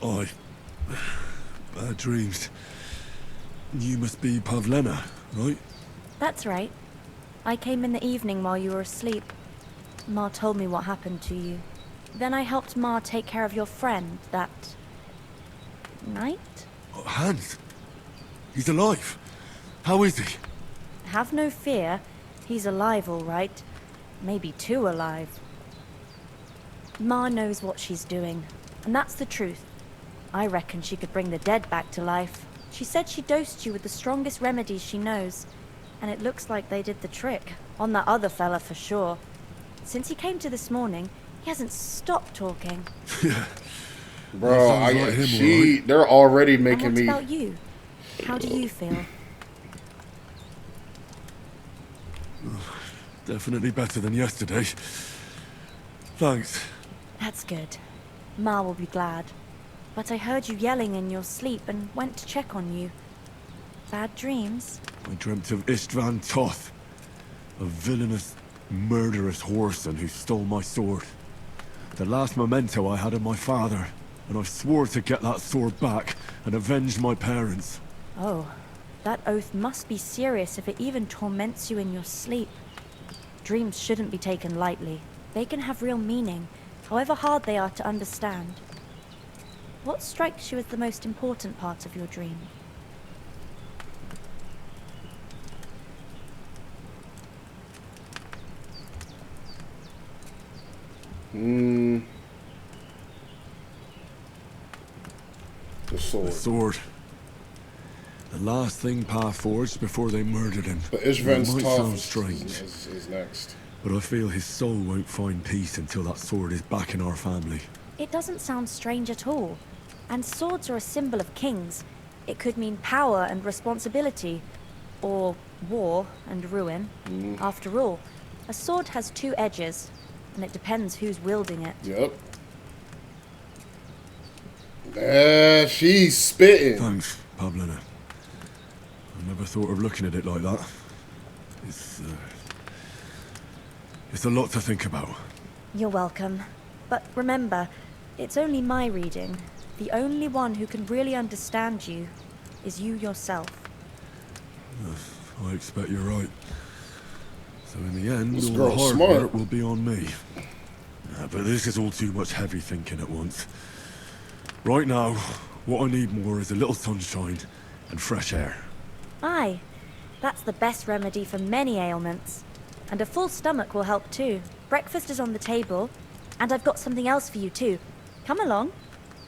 I... Bad dreams. You must be Pavlena, right? That's right. I came in the evening while you were asleep. Ma told me what happened to you. Then I helped Ma take care of your friend that... night? Oh, Hans? He's alive. How is he? Have no fear. He's alive, all right. Maybe too alive. Ma knows what she's doing, and that's the truth. I reckon she could bring the dead back to life. She said she dosed you with the strongest remedies she knows, and it looks like they did the trick. On that other fella for sure. Since he came to this morning, he hasn't stopped talking. Yeah. Bro, Right. they're already making And me... what about you? How do you feel? Definitely better than yesterday. Thanks. That's good. Ma will be glad. But I heard you yelling in your sleep and went to check on you. Bad dreams? I dreamt of Istvan Toth, a villainous, murderous whoreson who stole my sword. The last memento I had of my father, and I swore to get that sword back and avenge my parents. Oh, that oath must be serious if it even torments you in your sleep. Dreams shouldn't be taken lightly. They can have real meaning, however hard they are to understand. What strikes you as the most important part of your dream? The sword. The sword. The last thing Pa forged before they murdered him. But It Ishvan's might Toth sound strange, is next. but I feel his soul won't find peace until that sword is back in our family. It doesn't sound strange at all. And swords are a symbol of kings. It could mean power and responsibility, or war and ruin. After all, a sword has two edges, and it depends who's wielding it. Yep. She's spitting. Thanks, Pavlina. I never thought of looking at it like that. It's a lot to think about. You're welcome. But remember, it's only my reading. The only one who can really understand you is you yourself. I expect you're right. So in the end, This all the girl's hard smart. work will be on me. But this is all too much heavy thinking at once. Right now, what I need more is a little sunshine and fresh air. Aye, that's the best remedy for many ailments. And a full stomach will help too. Breakfast is on the table, and I've got something else for you too. Come along.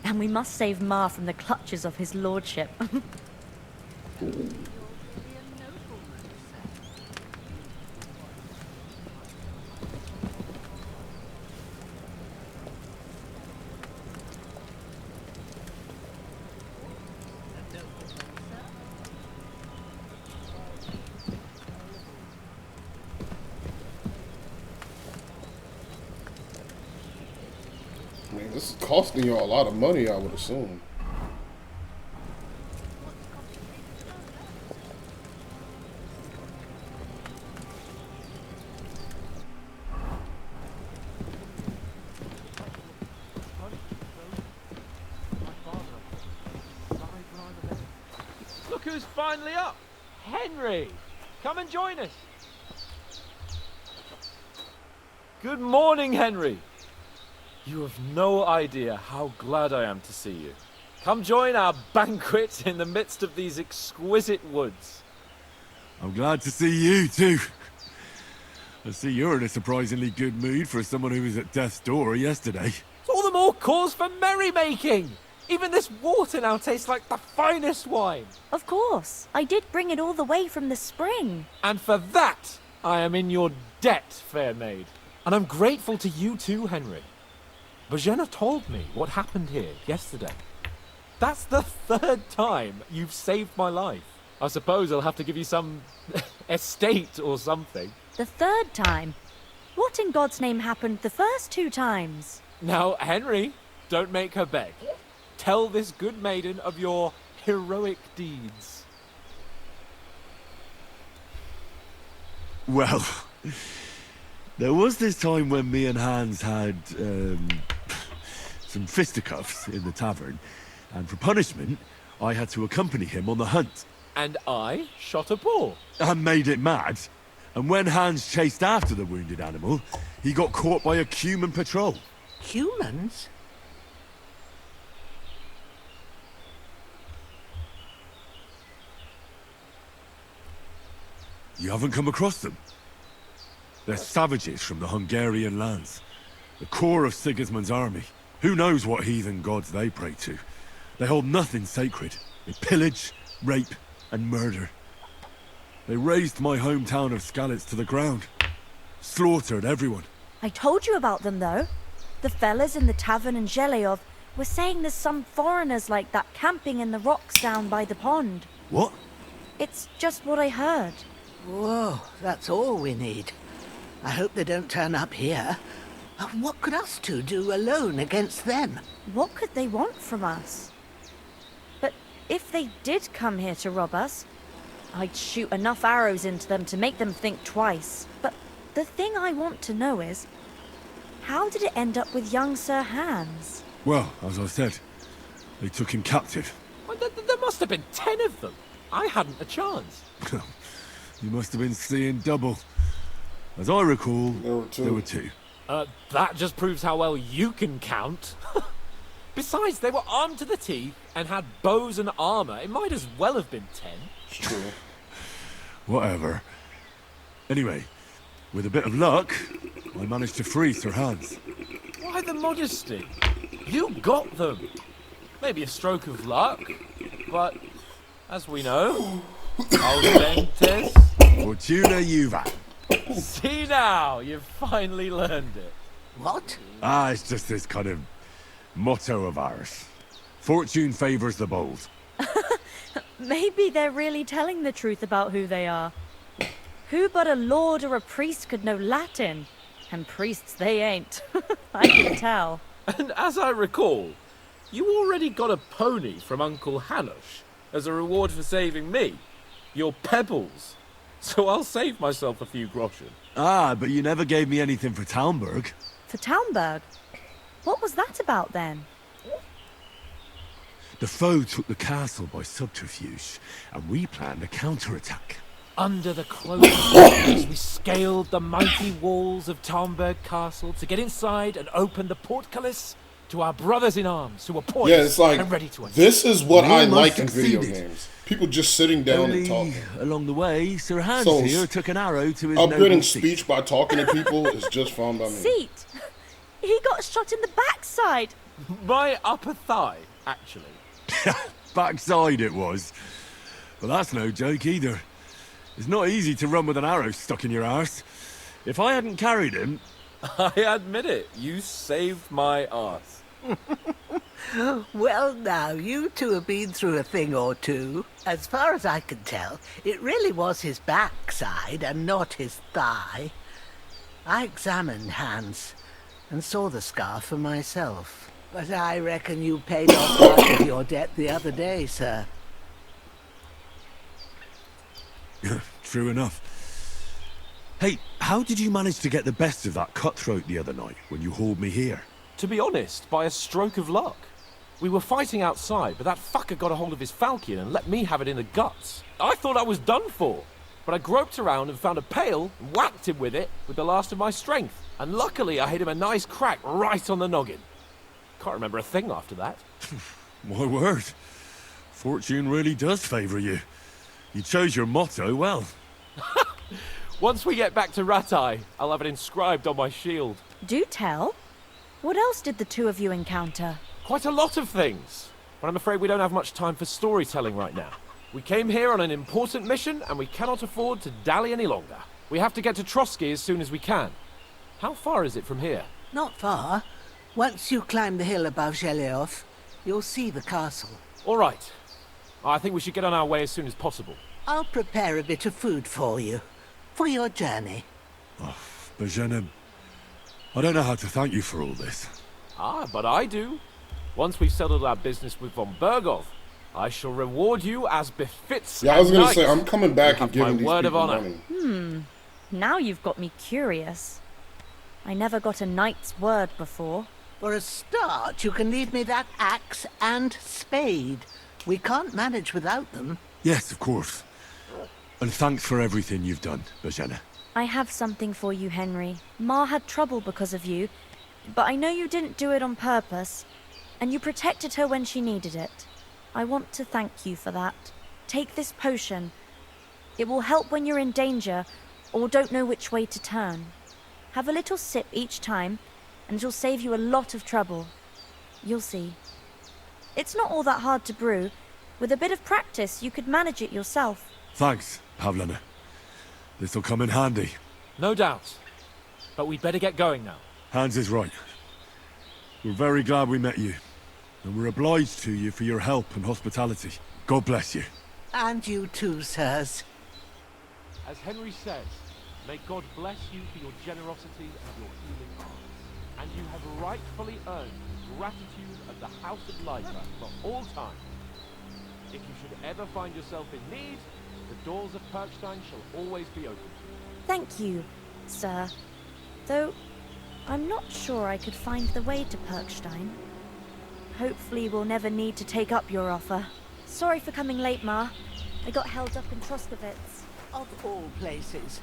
And we must save Ma from the clutches of his lordship. I mean, this is costing you a lot of money, I would assume. Look who's finally up! Henry! Come and join us! Good morning, Henry! You have no idea how glad I am to see you. Come join our banquet in the midst of these exquisite woods. I'm glad to see you too. I see you're in a surprisingly good mood for someone who was at death's door yesterday. It's all the more cause for merrymaking! Even this water now tastes like the finest wine. Of course, I did bring it all the way from the spring. And for that, I am in your debt, fair maid. And I'm grateful to you too, Henry. Bojena told me what happened here yesterday. That's the third time you've saved my life. I suppose I'll have to give you some estate or something. The third time? What in God's name happened the first two times? Now, Henry, don't make her beg. Tell this good maiden of your heroic deeds. Well, there was this time when me and Hans had, some fisticuffs in the tavern, and for punishment, I had to accompany him on the hunt. And I shot a boar. I made it mad, and when Hans chased after the wounded animal, he got caught by a human patrol. Humans? You haven't come across them? They're savages from the Hungarian lands. The core of Sigismund's army. Who knows what heathen gods they pray to? They hold nothing sacred. They pillage, rape, and murder. They razed my hometown of Skalitz to the ground. Slaughtered everyone. I told you about them, though. The fellas in the tavern in Zheleov were saying there's some foreigners like that camping in the rocks down by the pond. What? It's just what I heard. Whoa, that's all we need. I hope they don't turn up here. What could us two do alone against them? What could they want from us? But if they did come here to rob us, I'd shoot enough arrows into them to make them think twice. But the thing I want to know is, how did it end up with young Sir Hans? Well, as I said, they took him captive. Well, there must have been 10 of them. I hadn't a chance. You must have been seeing double. As I recall, There were two. That just proves how well you can count. Besides, they were armed to the teeth and had bows and armor. It might as well have been 10. It's true. Whatever. Anyway, with a bit of luck, I managed to free Sir Hans. Why the modesty? You got them. Maybe a stroke of luck, but as we know, Augentes. Fortuna Juva. See now, you've finally learned it. What? It's just this kind of motto of ours. Fortune favors the bold. Maybe they're really telling the truth about who they are. Who but a lord or a priest could know Latin? And priests they ain't. I can tell. And as I recall, you already got a pony from Uncle Hanush as a reward for saving me. Your pebbles. So I'll save myself a few groschen. But you never gave me anything for Talmberg. For Talmberg? What was that about then? The foe took the castle by subterfuge, and we planned a counterattack. Under the close of darkness, we scaled the mighty walls of Talmberg Castle to get inside and open the portcullis to our brothers in arms who were poised Yeah, it's like, and ready to attack. this is what We I almost like in video succeeded. games. People just sitting down Only and talking. along the way, Sir Hans So, here took an arrow to his Upgrading noble seat. speech by talking to people is just fine by me. Seat! He got shot in the backside! My upper thigh, actually. Backside it was. But that's no joke either. It's not easy to run with an arrow stuck in your arse. If I hadn't carried him... I admit it, you saved my arse. Well, now, you two have been through a thing or two. As far as I can tell, it really was his backside and not his thigh. I examined Hans and saw the scar for myself. But I reckon you paid off part of your debt the other day, sir. True enough. Hey, how did you manage to get the best of that cutthroat the other night when you hauled me here? To be honest, by a stroke of luck. We were fighting outside, but that fucker got a hold of his falchion and let me have it in the guts. I thought I was done for, but I groped around and found a pail and whacked him with it with the last of my strength. And luckily I hit him a nice crack right on the noggin. Can't remember a thing after that. My word. Fortune really does favour you. You chose your motto well. Once we get back to Ratai, I'll have it inscribed on my shield. Do tell. What else did the two of you encounter? Quite a lot of things, but I'm afraid we don't have much time for storytelling right now. We came here on an important mission, and we cannot afford to dally any longer. We have to get to Trotsky as soon as we can. How far is it from here? Not far. Once you climb the hill above Zheleov, you'll see the castle. All right. I think we should get on our way as soon as possible. I'll prepare a bit of food for you, for your journey. Bozhena, I don't know how to thank you for all this. But I do. Once we've settled our business with von Bergov, I shall reward you as befits. Yeah, I was a gonna knight. say, I'm coming back You and have my giving these word of people honor. money. Now you've got me curious. I never got a knight's word before. For a start, you can leave me that axe and spade. We can't manage without them. Yes, of course. And thanks for everything you've done, Bajena. I have something for you, Henry. Ma had trouble because of you, but I know you didn't do it on purpose, and you protected her when she needed it. I want to thank you for that. Take this potion. It will help when you're in danger or don't know which way to turn. Have a little sip each time, and it'll save you a lot of trouble. You'll see. It's not all that hard to brew. With a bit of practice, you could manage it yourself. Thanks, Pavlana. This'll come in handy. No doubt. But we'd better get going now. Hans is right. We're very glad we met you, and we're obliged to you for your help and hospitality. God bless you. And you too, sirs. As Henry says, may God bless you for your generosity and your healing arts. And you have rightfully earned the gratitude of the House of Lifer for all time. If you should ever find yourself in need, the doors of Perkstein shall always be open. Thank you, sir. Though, I'm not sure I could find the way to Perkstein. Hopefully we'll never need to take up your offer. Sorry for coming late, Ma. I got held up in Troskowitz. Of all places.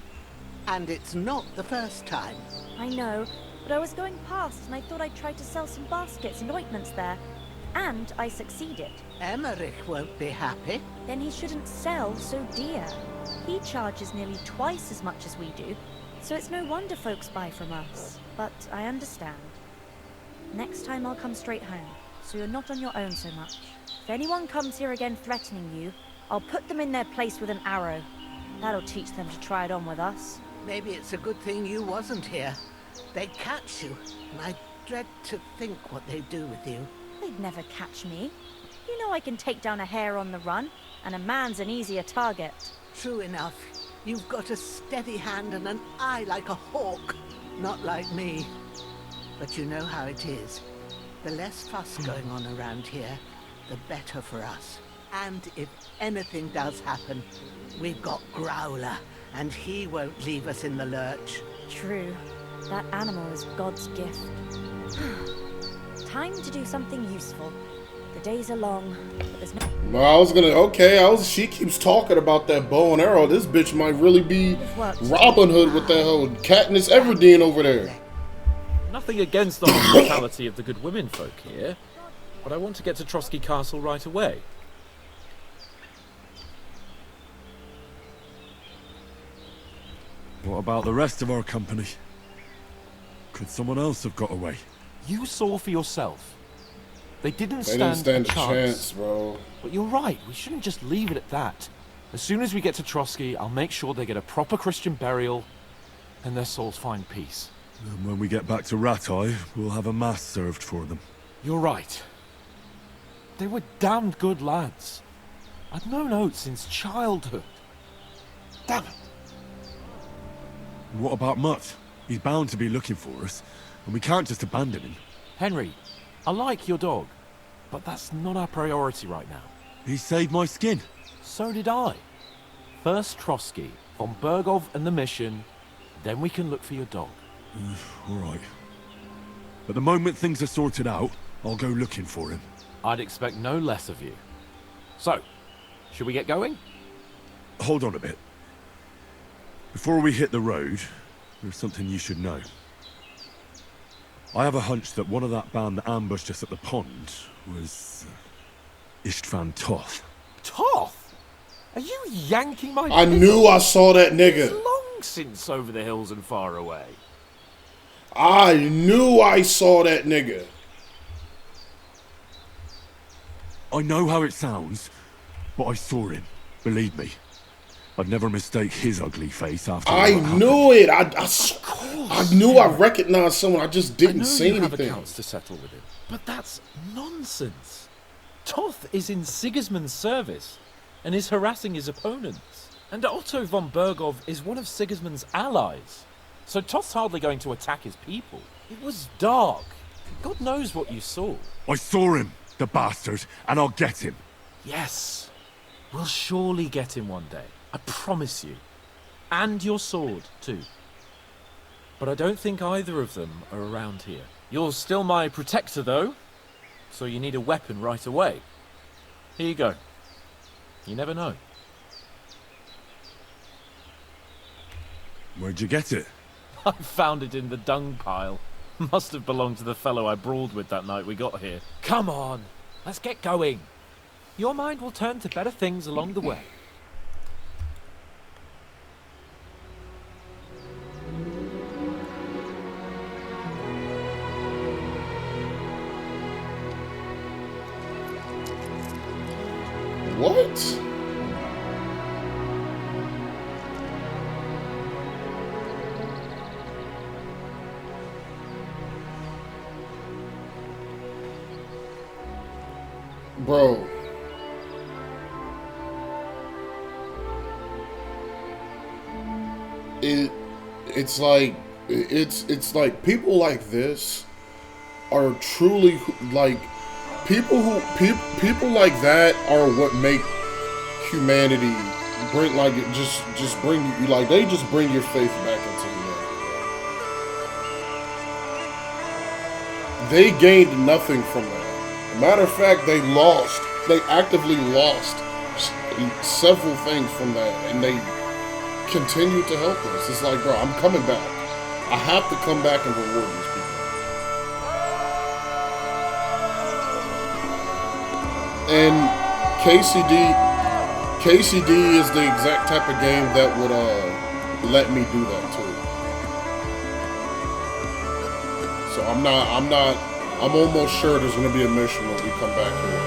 And it's not the first time. I know, but I was going past and I thought I'd try to sell some baskets and ointments there. And I succeeded. Emmerich won't be happy. Then he shouldn't sell so dear. He charges nearly twice as much as we do, so it's no wonder folks buy from us. But I understand. Next time I'll come straight home, so you're not on your own so much. If anyone comes here again threatening you, I'll put them in their place with an arrow. That'll teach them to try it on with us. Maybe it's a good thing you wasn't here. They'd catch you, and I dread to think what they'd do with you. They'd never catch me. You know I can take down a hare on the run, and a man's an easier target. True enough. You've got a steady hand and an eye like a hawk. Not like me. But you know how it is. The less fuss going on around here, the better for us. And if anything does happen, we've got Growler, and he won't leave us in the lurch. True. That animal is God's gift. Time to do something useful. The days are long, but there's no... No, she keeps talking about that bow and arrow. This bitch might really be Robin Hood with that whole Katniss Everdeen over there. Nothing against the hospitality of the good women folk here, but I want to get to Trotsky Castle right away. What about the rest of our company? Could someone else have got away? You saw for yourself. They didn't stand stand a chance, bro. But you're right, we shouldn't just leave it at that. As soon as we get to Trotsky, I'll make sure they get a proper Christian burial, and their souls find peace. And when we get back to Rattay, we'll have a mass served for them. You're right. They were damned good lads. I've known Oates since childhood. Damn it. What about Mutt? He's bound to be looking for us, and we can't just abandon him. Henry, I like your dog, but that's not our priority right now. He saved my skin. So did I. First Trotsky, von Bergov and the mission, then we can look for your dog. All right. But the moment things are sorted out, I'll go looking for him. I'd expect no less of you. So, should we get going? Hold on a bit. Before we hit the road, there's something you should know. I have a hunch that one of that band that ambushed us at the pond was... Istvan Toth. Toth? Are you yanking my... I knew I saw that nigga. It's long since over the hills and far away. I knew I saw that nigga. I know how it sounds, but I saw him. Believe me. I'd never mistake his ugly face after I knew it. I knew I recognized someone. I just didn't say anything. I know you have accounts to settle with him, but that's nonsense. Toth is in Sigismund's service and is harassing his opponents. And Otto von Bergov is one of Sigismund's allies. So Toth's hardly going to attack his people. It was dark. God knows what you saw. I saw him, the bastard, and I'll get him. Yes. We'll surely get him one day. I promise you. And your sword, too. But I don't think either of them are around here. You're still my protector, though, so you need a weapon right away. Here you go. You never know. Where'd you get it? I found it in the dung pile. Must have belonged to the fellow I brawled with that night we got here. Come on, let's get going. Your mind will turn to better things along the way. What? Bro. It's like people like this are truly like people like that are what make humanity bring like just bring you like they just bring your faith back into humanity. They gained nothing from that. Matter of fact, they lost. They actively lost several things from that, and they continue to help us. It's like, bro, I'm coming back. I have to come back and reward these people. And KCD is the exact type of game that would let me do that too. So I'm almost sure there's gonna be a mission when we come back here.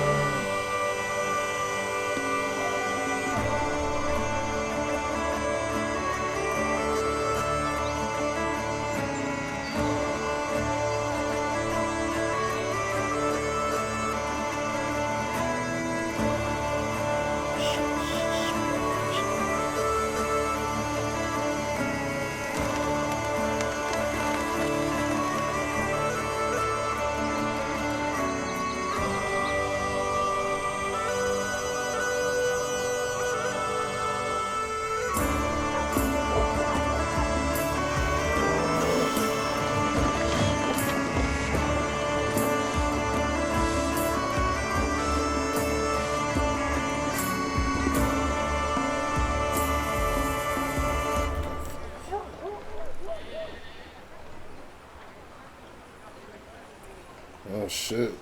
Oh shit.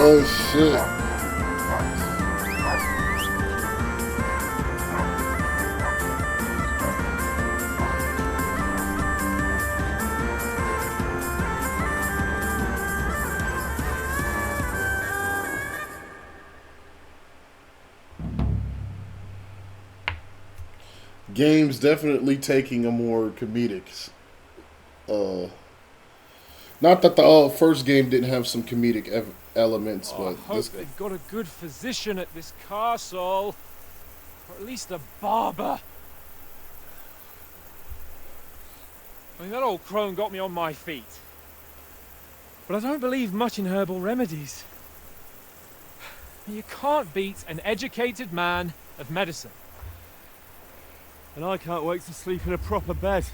Oh shit. Game's definitely taking a more comedic. Not that the first game didn't have some comedic elements, but I hope they've got a good physician at this castle, or at least a barber. I mean, that old crone got me on my feet, but I don't believe much in herbal remedies. You can't beat an educated man of medicine. And I can't wait to sleep in a proper bed.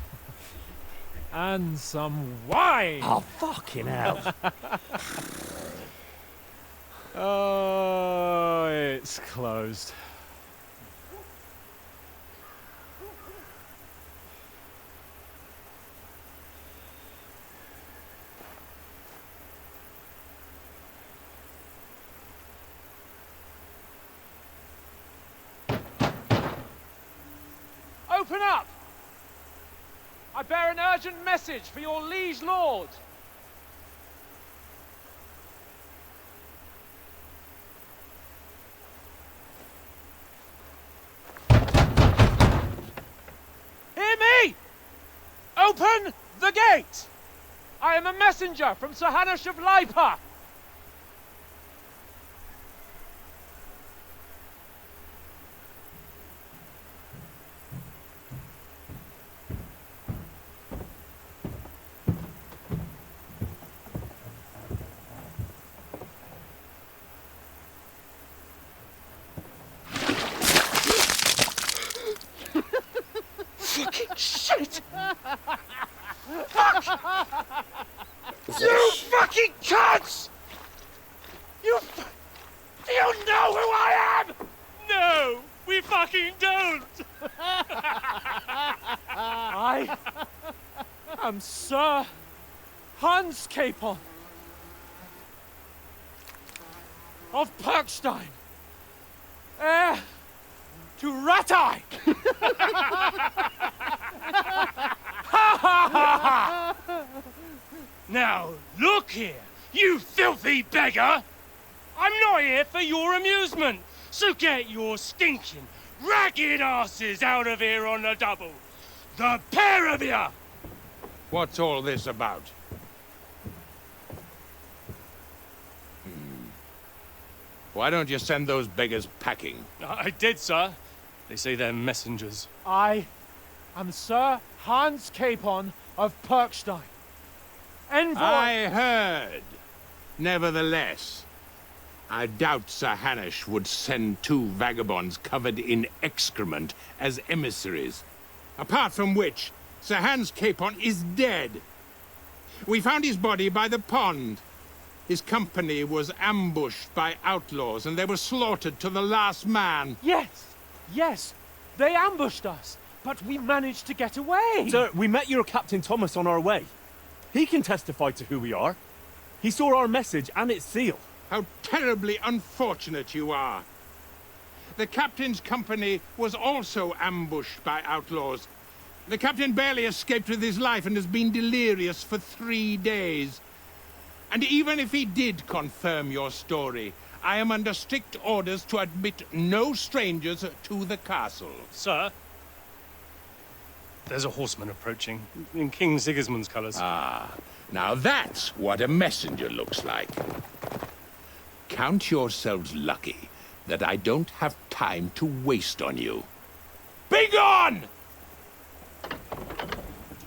And some wine! Oh, fucking hell. Oh, it's closed. Open up! I bear an urgent message for your liege lord. Hear me! Open the gate! I am a messenger from Sir Hanush of Lipa. fucking shit! You Fucking cunts! Do you know who I am? No, we fucking don't! I am Sir Hans Capon of Perkstein, heir to Ratai! Now, look here, you filthy beggar! I'm not here for your amusement, so get your stinking, ragged asses out of here on the double. The pair of you! What's all this about? Why don't you send those beggars packing? I did, sir. They say they're messengers. I am Sir Hans Capon of Perkstein, envoy... I heard. Nevertheless, I doubt Sir Hanush would send two vagabonds covered in excrement as emissaries. Apart from which, Sir Hans Capon is dead. We found his body by the pond. His company was ambushed by outlaws, and they were slaughtered to the last man. Yes, they ambushed us, but we managed to get away. Sir, we met your Captain Thomas on our way. He can testify to who we are. He saw our message and its seal. How terribly unfortunate you are. The captain's company was also ambushed by outlaws. The captain barely escaped with his life and has been delirious for 3 days. And even if he did confirm your story, I am under strict orders to admit no strangers to the castle. Sir, there's a horseman approaching, in King Sigismund's colours. Ah, now that's what a messenger looks like. Count yourselves lucky that I don't have time to waste on you. Be gone!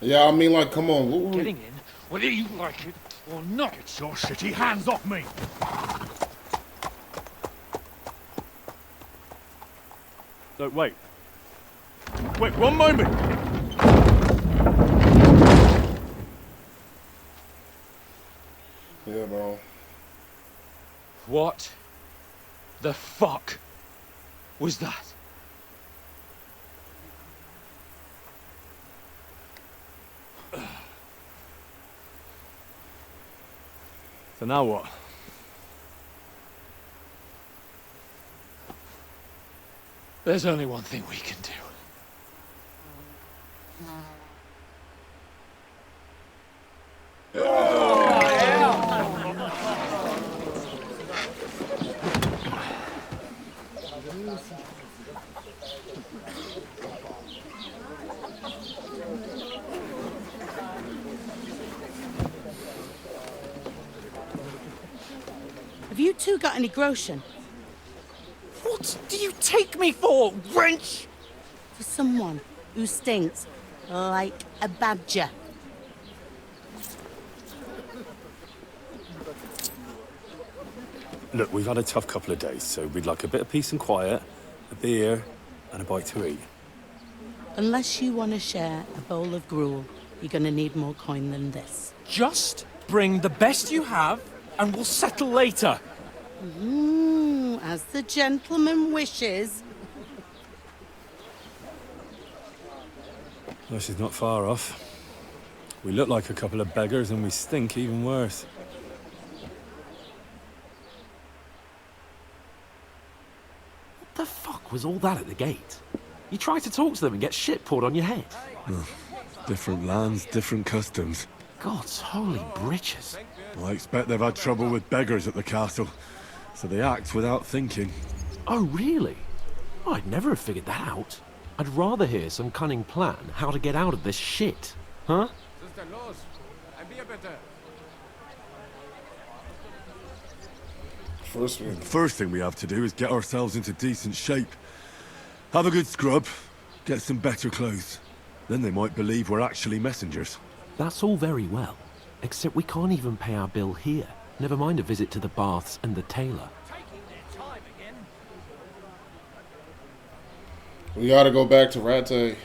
Yeah, I mean, like, come on. Getting in, whether you like it or not. Get your shitty hands off me! No, wait. Wait, one moment! Yeah, bro. What the fuck was that? So now what? There's only one thing we can do. Have you two got any groschen? What do you take me for, wench? For someone who stinks like a badger. Look, we've had a tough couple of days, so we'd like a bit of peace and quiet, a beer, and a bite to eat. Unless you want to share a bowl of gruel, you're going to need more coin than this. Just bring the best you have, and we'll settle later. As the gentleman wishes. Well, she's not far off. We look like a couple of beggars and we stink even worse. What the fuck was all that at the gate? You try to talk to them and get shit poured on your head. Different lands, different customs. God's holy britches. I expect they've had trouble with beggars at the castle, so they act without thinking. Oh, really? I'd never have figured that out. I'd rather hear some cunning plan how to get out of this shit. Huh? First thing we have to do is get ourselves into decent shape. Have a good scrub, get some better clothes. Then they might believe we're actually messengers. That's all very well, except we can't even pay our bill here. Never mind a visit to the baths and the tailor. We gotta go back to Rattay.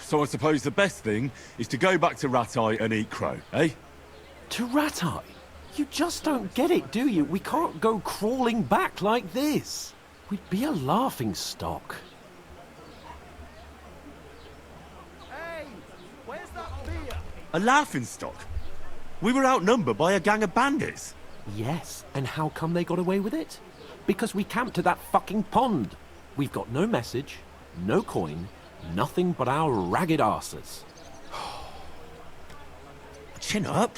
So I suppose the best thing is to go back to Ratai and eat crow, eh? To Ratai? You just don't get it, do you? We can't go crawling back like this. We'd be a laughing stock. Hey, where's that beer? A laughing stock? We were outnumbered by a gang of bandits. Yes, and how come they got away with it? Because we camped at that fucking pond. We've got no message, no coin, nothing but our ragged arses. Chin up.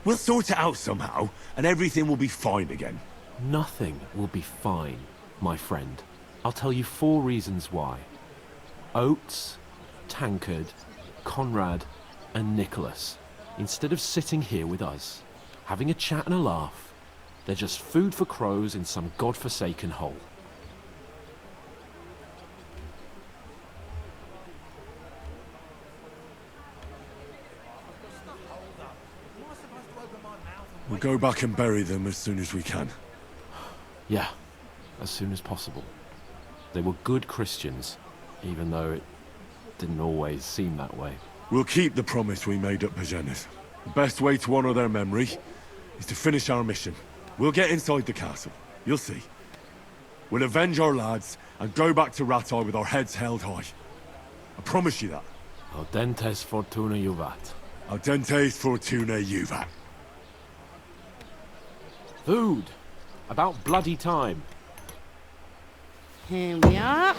We'll sort it out somehow, and everything will be fine again. Nothing will be fine, my friend. I'll tell you 4 reasons why. Oates, Tankard, Conrad, and Nicholas, instead of sitting here with us, having a chat and a laugh, they're just food for crows in some godforsaken hole. We'll go back and bury them as soon as we can. Yeah, as soon as possible. They were good Christians, even though it didn't always seem that way. We'll keep the promise we made at Pagenis. The best way to honor their memory is to finish our mission. We'll get inside the castle. You'll see. We'll avenge our lads and go back to Ratai with our heads held high. I promise you that. Audentes fortuna juvat. Audentes fortuna juvat. Food! About bloody time. Here we are.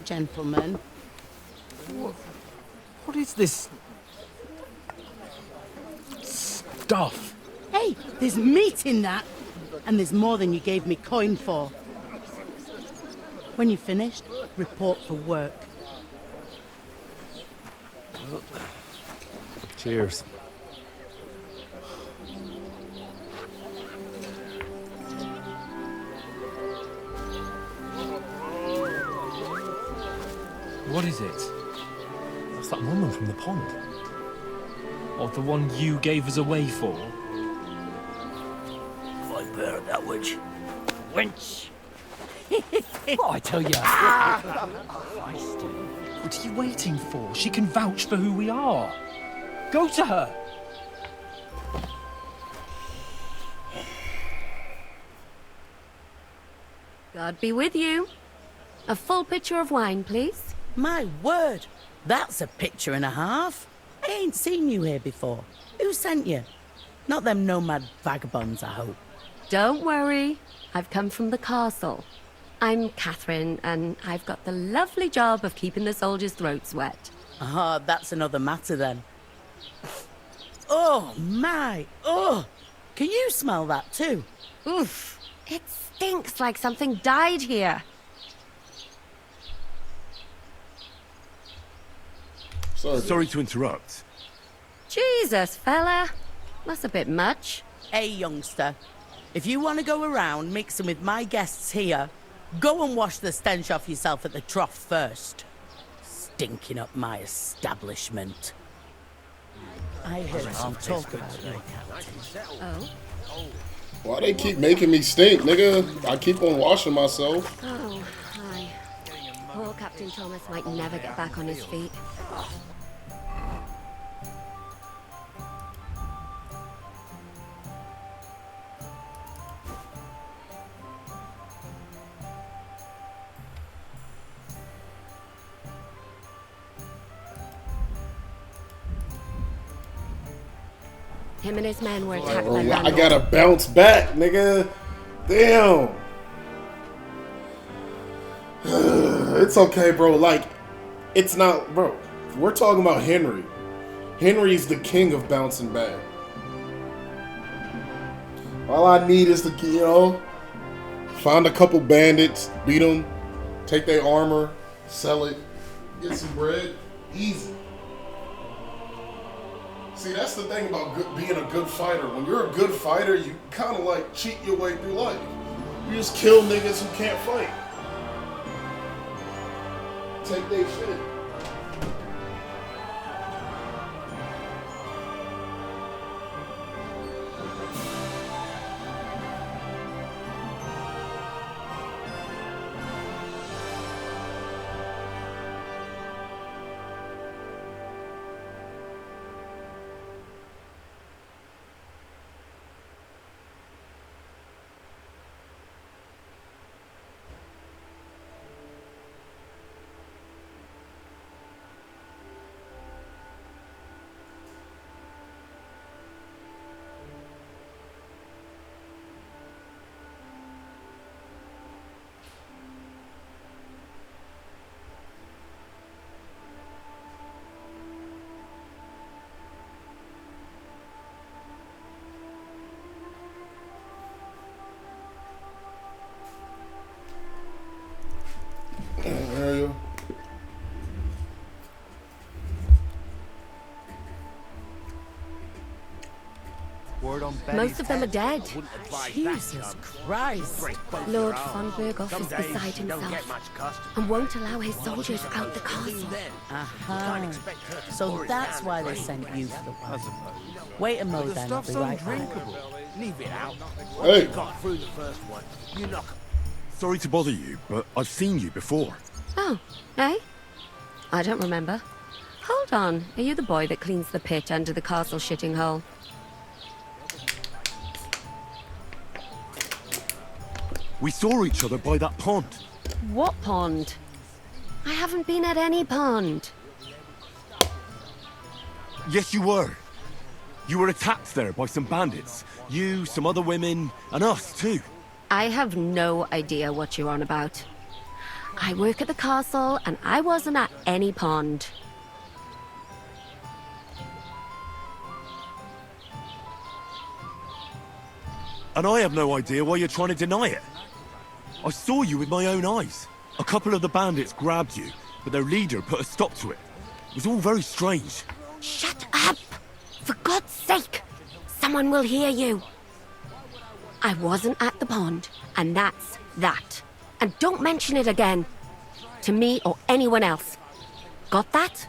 Gentlemen. What is this stuff? Hey, there's meat in that. And there's more than you gave me coin for. When you're finished, report for work. Cheers. What is it? That's that woman from the pond. Or the one you gave us away for? I bear that witch. Wench! Oh, I tell you. What are you waiting for? She can vouch for who we are. Go to her. God be with you. A full pitcher of wine, please. My word, that's a picture and a half. I ain't seen you here before. Who sent you? Not them nomad vagabonds, I hope. Don't worry. I've come from the castle. I'm Catherine, and I've got the lovely job of keeping the soldiers' throats wet. Ah, that's another matter then. Oh, my. Oh, can you smell that too? Oof. It stinks like something died here. Sorry to interrupt. Jesus, fella. That's a bit much. Hey, youngster. If you want to go around mixing with my guests here, go and wash the stench off yourself at the trough first. Stinking up my establishment. I heard some talk about you. Oh? Why they keep making me stink, nigga? I keep on washing myself. Oh, hi. Poor Captain Thomas might never get back on his feet. Him and his men were attacked by I vandals. gotta bounce back, nigga. Damn. It's okay, bro. Like, it's not, bro. We're talking about Henry. Henry's the king of bouncing back. All I need is to, find a couple bandits, beat them, take their armor, sell it, get some bread. Easy. See, that's the thing about being a good fighter. When you're a good fighter, you kind of like cheat your way through life. You just kill niggas who can't fight. Take their shit. Most of them are dead. Jesus Christ. Lord von Berghoff is beside himself and won't allow his soldiers out the castle. Aha. So that's why they sent you for the wine. Wait a moment, then. I'll be right back. Leave it out. Hey. Got through the first one. You knock. Sorry to bother you, but I've seen you before. Oh, eh? I don't remember. Hold on, are you the boy that cleans the pit under the castle shitting hole? We saw each other by that pond. What pond? I haven't been at any pond. Yes, you were. You were attacked there by some bandits. You, some other women, and us too. I have no idea what you're on about. I work at the castle, and I wasn't at any pond. And I have no idea why you're trying to deny it. I saw you with my own eyes. A couple of the bandits grabbed you, but their leader put a stop to it. It was all very strange. Shut up! For God's sake! Someone will hear you. I wasn't at the pond, and that's that. And don't mention it again. To me or anyone else. Got that?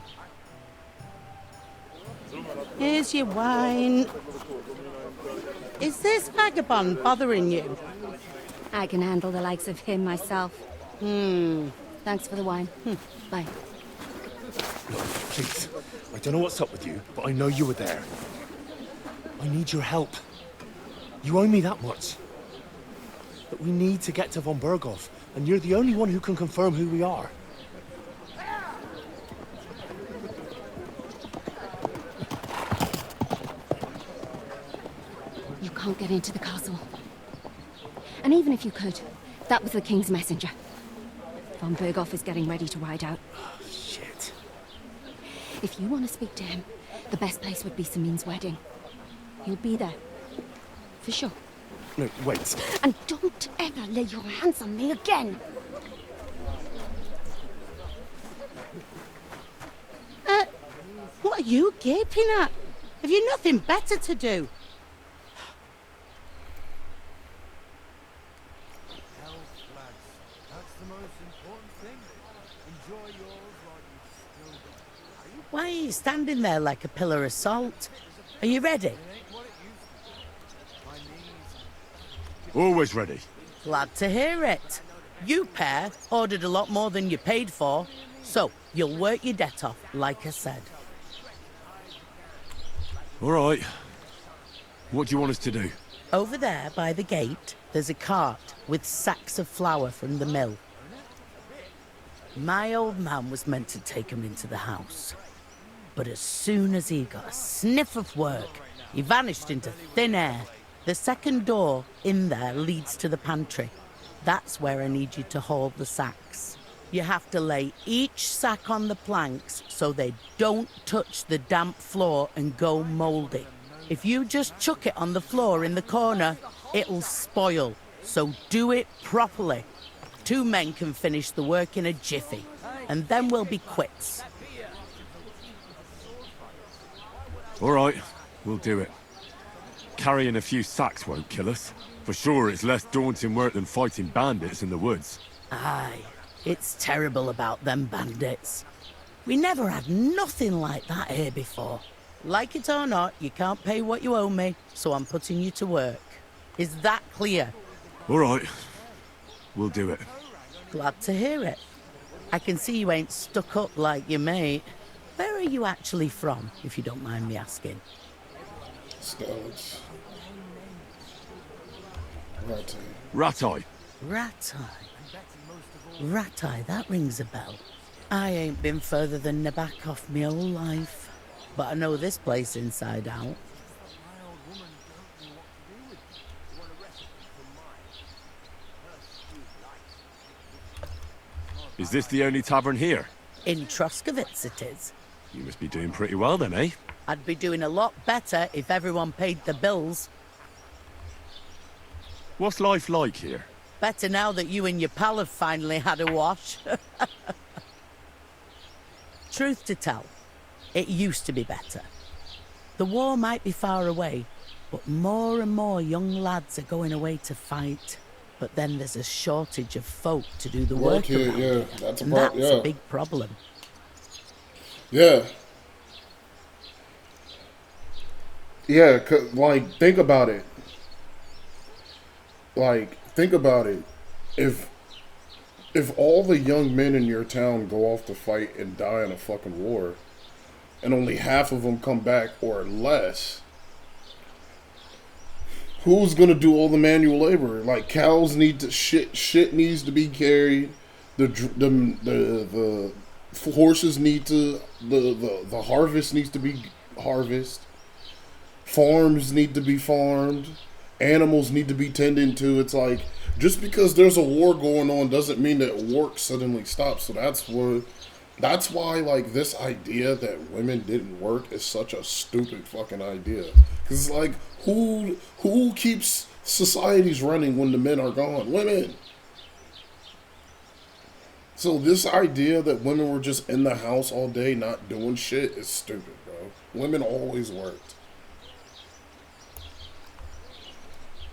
Here's your wine. Is this vagabond bothering you? I can handle the likes of him myself. Thanks for the wine. Bye. Please, I don't know what's up with you, but I know you were there. I need your help. You owe me that much. But we need to get to von Berghoff, and you're the only one who can confirm who we are. You can't get into the castle. And even if you could, that was the King's messenger. Von Berghoff is getting ready to ride out. Shit. If you want to speak to him, the best place would be Samin's wedding. He'll be there. For sure. No, wait. And don't ever lay your hands on me again! What are you gaping at? Have you nothing better to do? Why are you standing there like a pillar of salt? Are you ready? Always ready. Glad to hear it. You pair ordered a lot more than you paid for, so you'll work your debt off, like I said. All right. What do you want us to do? Over there by the gate, there's a cart with sacks of flour from the mill. My old man was meant to take 'em into the house. But as soon as he got a sniff of work, he vanished into thin air. The second door in there leads to the pantry. That's where I need you to haul the sacks. You have to lay each sack on the planks so they don't touch the damp floor and go mouldy. If you just chuck it on the floor in the corner, it'll spoil. So do it properly. 2 men can finish the work in a jiffy, and then we'll be quits. All right, we'll do it. Carrying a few sacks won't kill us. For sure, it's less daunting work than fighting bandits in the woods. Aye, it's terrible about them bandits. We never had nothing like that here before. Like it or not, you can't pay what you owe me, so I'm putting you to work. Is that clear? All right, we'll do it. Glad to hear it. I can see you ain't stuck up like your mate. Where are you actually from, if you don't mind me asking? Scouts. Right. Ratai. Ratai. Ratai, that rings a bell. I ain't been further than Nabakov my whole life, but I know this place inside out. Is this the only tavern here? In Troskovitz it is. You must be doing pretty well then, eh? I'd be doing a lot better if everyone paid the bills. What's life like here? Better now that you and your pal have finally had a wash. Truth to tell, it used to be better. The war might be far away, But more and more young lads are going away to fight. But then there's a shortage of folk to do the work here, around yeah, here. that's a And problem. that's Yeah, a big problem. yeah, yeah. Like, think about it. Like, think about it. If all the young men in your town go off to fight and die in a fucking war, and only half of them come back or less, who's gonna do all the manual labor? Like, cows need to shit needs to be carried. The horses need to the harvest needs to be harvest. Farms need to be farmed. Animals need to be tended to. It's like, just because there's a war going on doesn't mean that work suddenly stops. So that's why, like, this idea that women didn't work is such a stupid fucking idea. Because it's like, who keeps societies running when the men are gone? Women. So this idea that women were just in the house all day not doing shit is stupid, bro. Women always worked.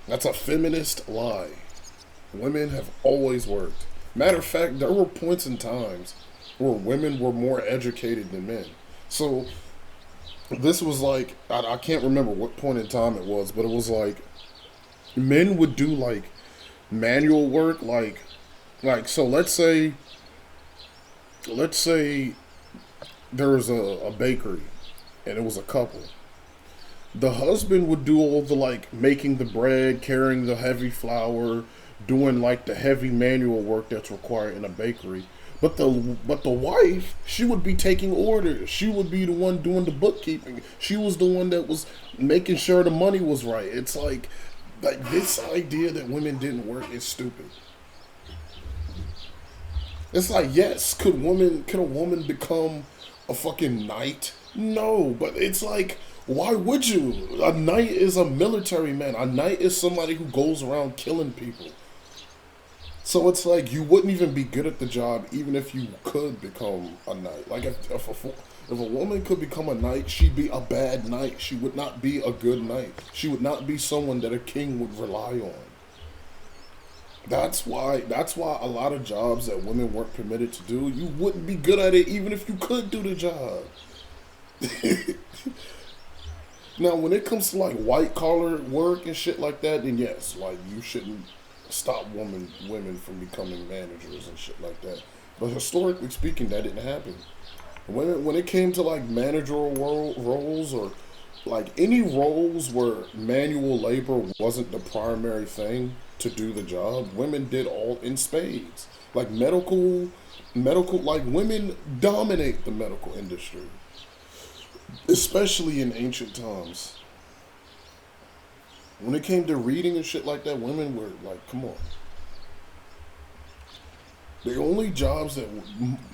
That's a feminist lie. Women have always worked. Matter of fact, there were points in times where women were more educated than men. So this was like, I can't remember what point in time it was, but it was like, men would do like manual work, like so let's say there was a bakery and it was a couple. The husband would do all the, like, making the bread, carrying the heavy flour, doing like the heavy manual work that's required in a bakery. But the wife, she would be taking orders. She would be the one doing the bookkeeping. She was the one that was making sure the money was right. It's like this idea that women didn't work is stupid. It's like, yes, could a woman become a fucking knight? No, but it's like, why would you? A knight is a military man. A knight is somebody who goes around killing people. So it's like, you wouldn't even be good at the job even if you could become a knight. Like, if a woman could become a knight, she'd be a bad knight. She would not be a good knight. She would not be someone that a king would rely on. That's why a lot of jobs that women weren't permitted to do, you wouldn't be good at it even if you could do the job. Now, when it comes to, like, white-collar work and shit like that, then yes, like, you shouldn't stop women from becoming managers and shit like that. But historically speaking, that didn't happen. When it came to, like, managerial roles or, like, any roles where manual labor wasn't the primary thing to do the job, women did all in spades. Like, medical, like, women dominate the medical industry. Especially in ancient times. When it came to reading and shit like that, women were like, come on. The only jobs that,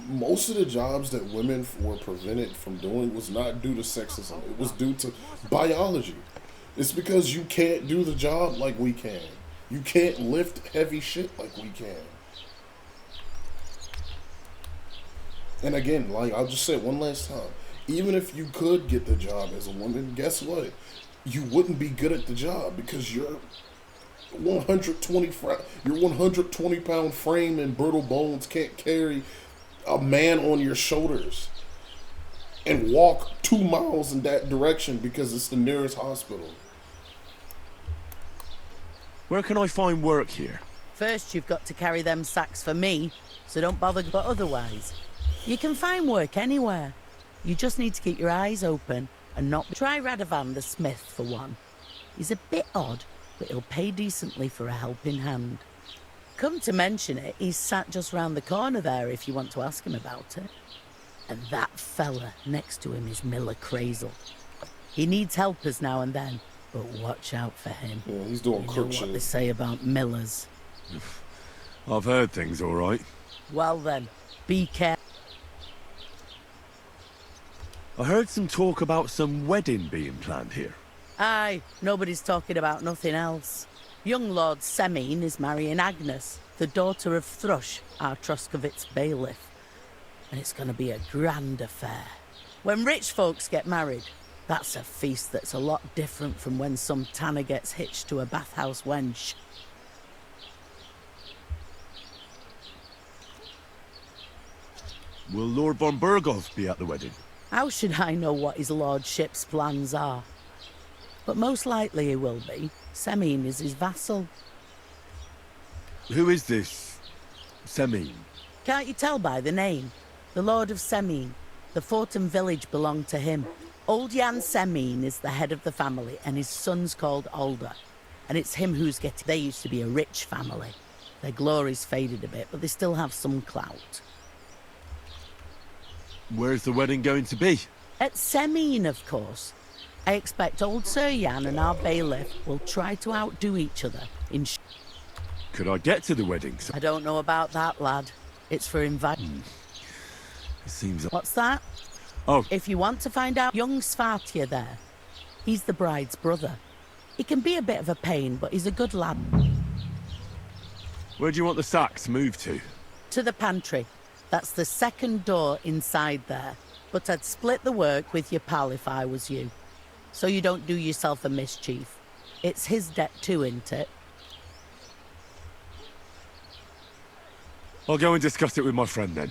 most of the jobs that women were prevented from doing was not due to sexism. It was due to biology. It's because you can't do the job like we can. You can't lift heavy shit like we can. And again, like, I'll just say it one last time. Even if you could get the job as a woman, guess what? You wouldn't be good at the job because your 120 pound frame and brittle bones can't carry a man on your shoulders and walk 2 miles in that direction because it's the nearest hospital. Where can I find work here? First, you've got to carry them sacks for me, so don't bother, but otherwise, you can find work anywhere. You just need to keep your eyes open and not... Try Radovan the Smith, for one. He's a bit odd, but he'll pay decently for a helping hand. Come to mention it, he's sat just round the corner there if you want to ask him about it. And that fella next to him is Miller Crazel. He needs helpers now and then, but watch out for him. Yeah, he's doing crook shit. What they say about Millers. I've heard things, all right. Well then, be careful. I heard some talk about some wedding being planned here. Aye, nobody's talking about nothing else. Young Lord Semine is marrying Agnes, the daughter of Thrush, our Troskovitz bailiff. And it's going to be a grand affair. When rich folks get married, That's a feast that's a lot different from when some tanner gets hitched to a bathhouse wench. Will Lord von Berghoff be at the wedding? How should I know what his lordship's plans are? But most likely he will be. Semine is his vassal. Who is this Semine? Can't you tell by the name? The Lord of Semine. The fort and village belong to him. Old Jan Semine is the head of the family, and his son's called Alder. And it's him who's getting... They used to be a rich family. Their glory's faded a bit, but they still have some clout. Where's the wedding going to be? At Semine, of course. I expect old Sir Jan and our bailiff will try to outdo each other in... Could I get to the wedding? I don't know about that, lad. It's for invite... It seems... What's that? Oh. If you want to find out, young Svartje there. He's the bride's brother. He can be a bit of a pain, but he's a good lad. Where do you want the sacks moved to? To the pantry. That's the second door inside there. But I'd split the work with your pal if I was you. So you don't do yourself a mischief. It's his debt too, isn't it? I'll go and discuss it with my friend then.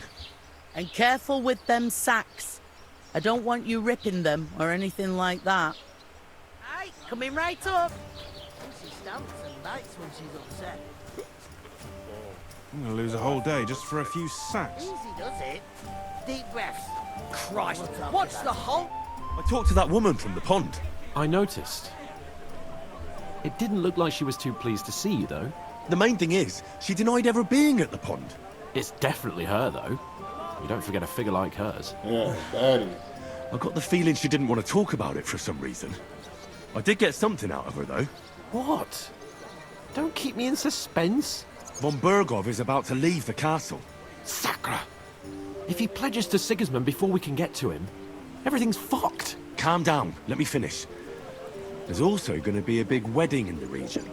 And careful with them sacks. I don't want you ripping them or anything like that. Aye, coming right up. She stamps and bites when she's upset. I'm gonna lose a whole day just for a few sacks. Easy does it. Deep breaths. Christ, what's the whole... I talked to that woman from the pond. I noticed. It didn't look like she was too pleased to see you, though. The main thing is, she denied ever being at the pond. It's definitely her, though. You don't forget a figure like hers. Yeah, baddie. I got the feeling she didn't want to talk about it for some reason. I did get something out of her, though. What? Don't keep me in suspense. Von Berghoff is about to leave the castle. Sacre! If he pledges to Sigismund before we can get to him, everything's fucked. Calm down, let me finish. There's also going to be a big wedding in the region.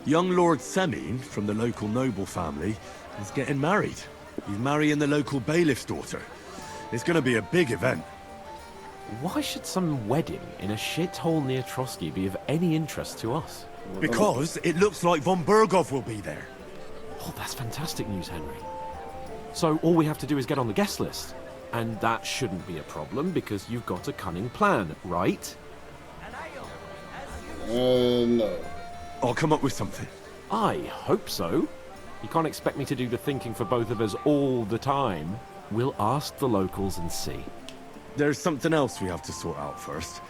Young Lord Semine, from the local noble family, is getting married. He's marrying the local bailiff's daughter. It's going to be a big event. Why should some wedding in a shithole near Trotsky be of any interest to us? Because it looks like von Berghoff will be there. Oh, that's fantastic news, Henry. So all we have to do is get on the guest list. And that shouldn't be a problem because you've got a cunning plan, right? No. I'll come up with something. I hope so. You can't expect me to do the thinking for both of us all the time. We'll ask the locals and see. There's something else we have to sort out first.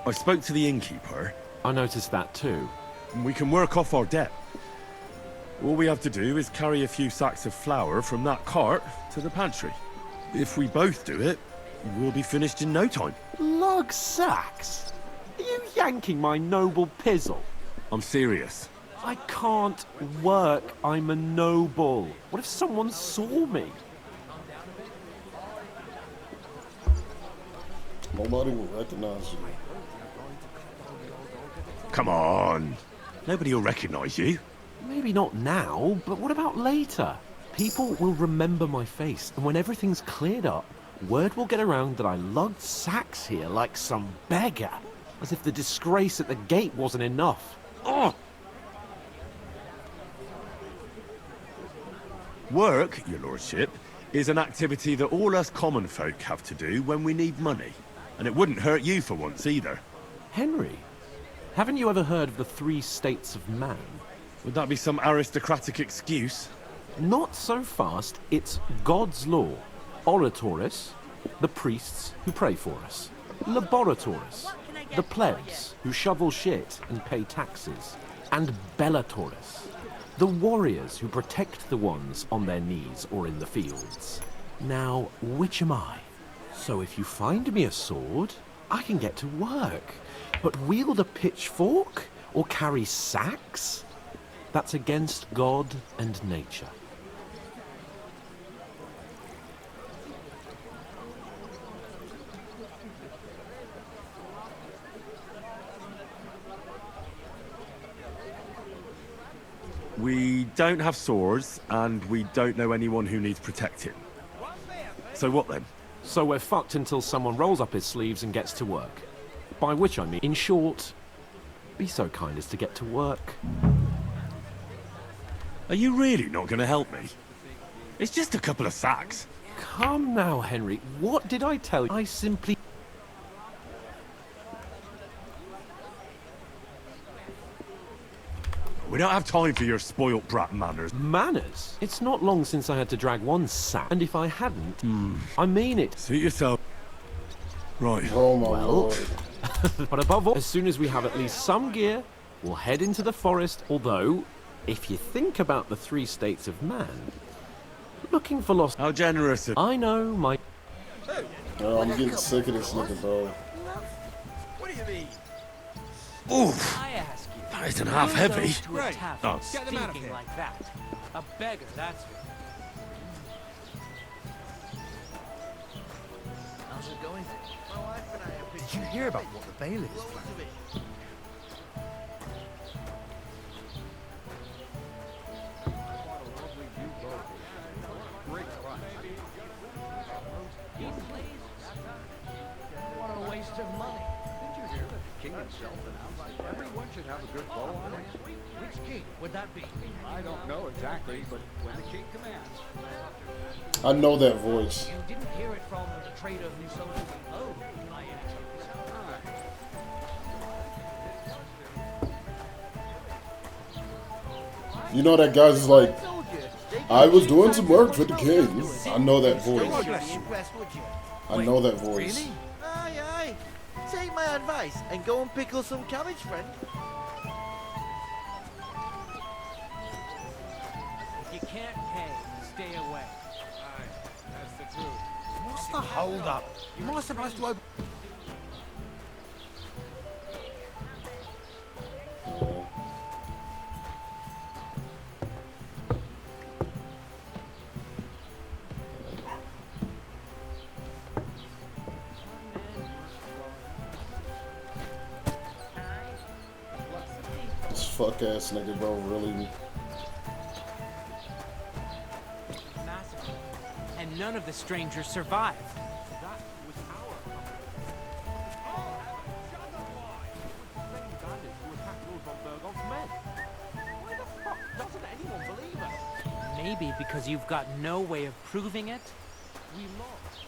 I spoke to the innkeeper. I noticed that too. We can work off our debt. All we have to do is carry a few sacks of flour from that cart to the pantry. If we both do it, we'll be finished in no time. Lug sacks? Are you yanking my noble pizzle? I'm serious. I can't work. I'm a noble. What if someone saw me? Nobody will recognize you. Come on. Nobody will recognize you. Maybe not now, but what about later? People will remember my face, and when everything's cleared up, word will get around that I lugged sacks here like some beggar. As if the disgrace at the gate wasn't enough. Ugh! Work, your lordship, is an activity that all us common folk have to do when we need money. And it wouldn't hurt you for once either. Henry, haven't you ever heard of the 3 states of man? Would that be some aristocratic excuse? Not so fast. It's God's law. Oratoris, the priests who pray for us. Laboratoris, the plebs who shovel shit and pay taxes. And Bellatoris, the warriors who protect the ones on their knees or in the fields. Now, which am I? So if you find me a sword, I can get to work. But wield a pitchfork or carry sacks? That's against God and nature. We don't have swords, and we don't know anyone who needs protecting. So what then? So we're fucked until someone rolls up his sleeves and gets to work. By which I mean, in short, be so kind as to get to work. Are you really not going to help me? It's just a couple of sacks. Come now, Henry. What did I tell you? I simply... We don't have time for your spoilt brat manners. Manners? It's not long since I had to drag one sack, and if I hadn't, I mean it. Suit yourself. Right. Oh my Well, lord. but above all, as soon as we have at least some gear, we'll head into the forest. Although, if you think about the 3 states of man, looking for lost... How generous of... I know, my... Oh, I'm getting sick of this nigga, bro. What do you mean? Oof. I ask you. That isn't half heavy. Right. Oh. Get them out of here. Like that. A beggar, that's what. How's it going? My wife and I have been... Did you hear about what the bailiff is planning? What a waste of money. Did you hear that the king himself announced that everyone should have a good bow on hand? Which king would that be? I don't know exactly, but when the king commands. I know that voice. You didn't hear it from the trader who sold you the oak, by any chance? You know that guy's just like, I was doing some work for the king. I know that voice. I know that voice. Really? Aye, aye. Take my advice and go and pickle some cabbage, friend. If you can't pay, stay away. Aye, that's the truth. What's the hold up? Am I supposed to open? This fuck ass nigga, bro, really. Massacre. And none of the strangers survived. Maybe because you've got no way of proving it, we lost.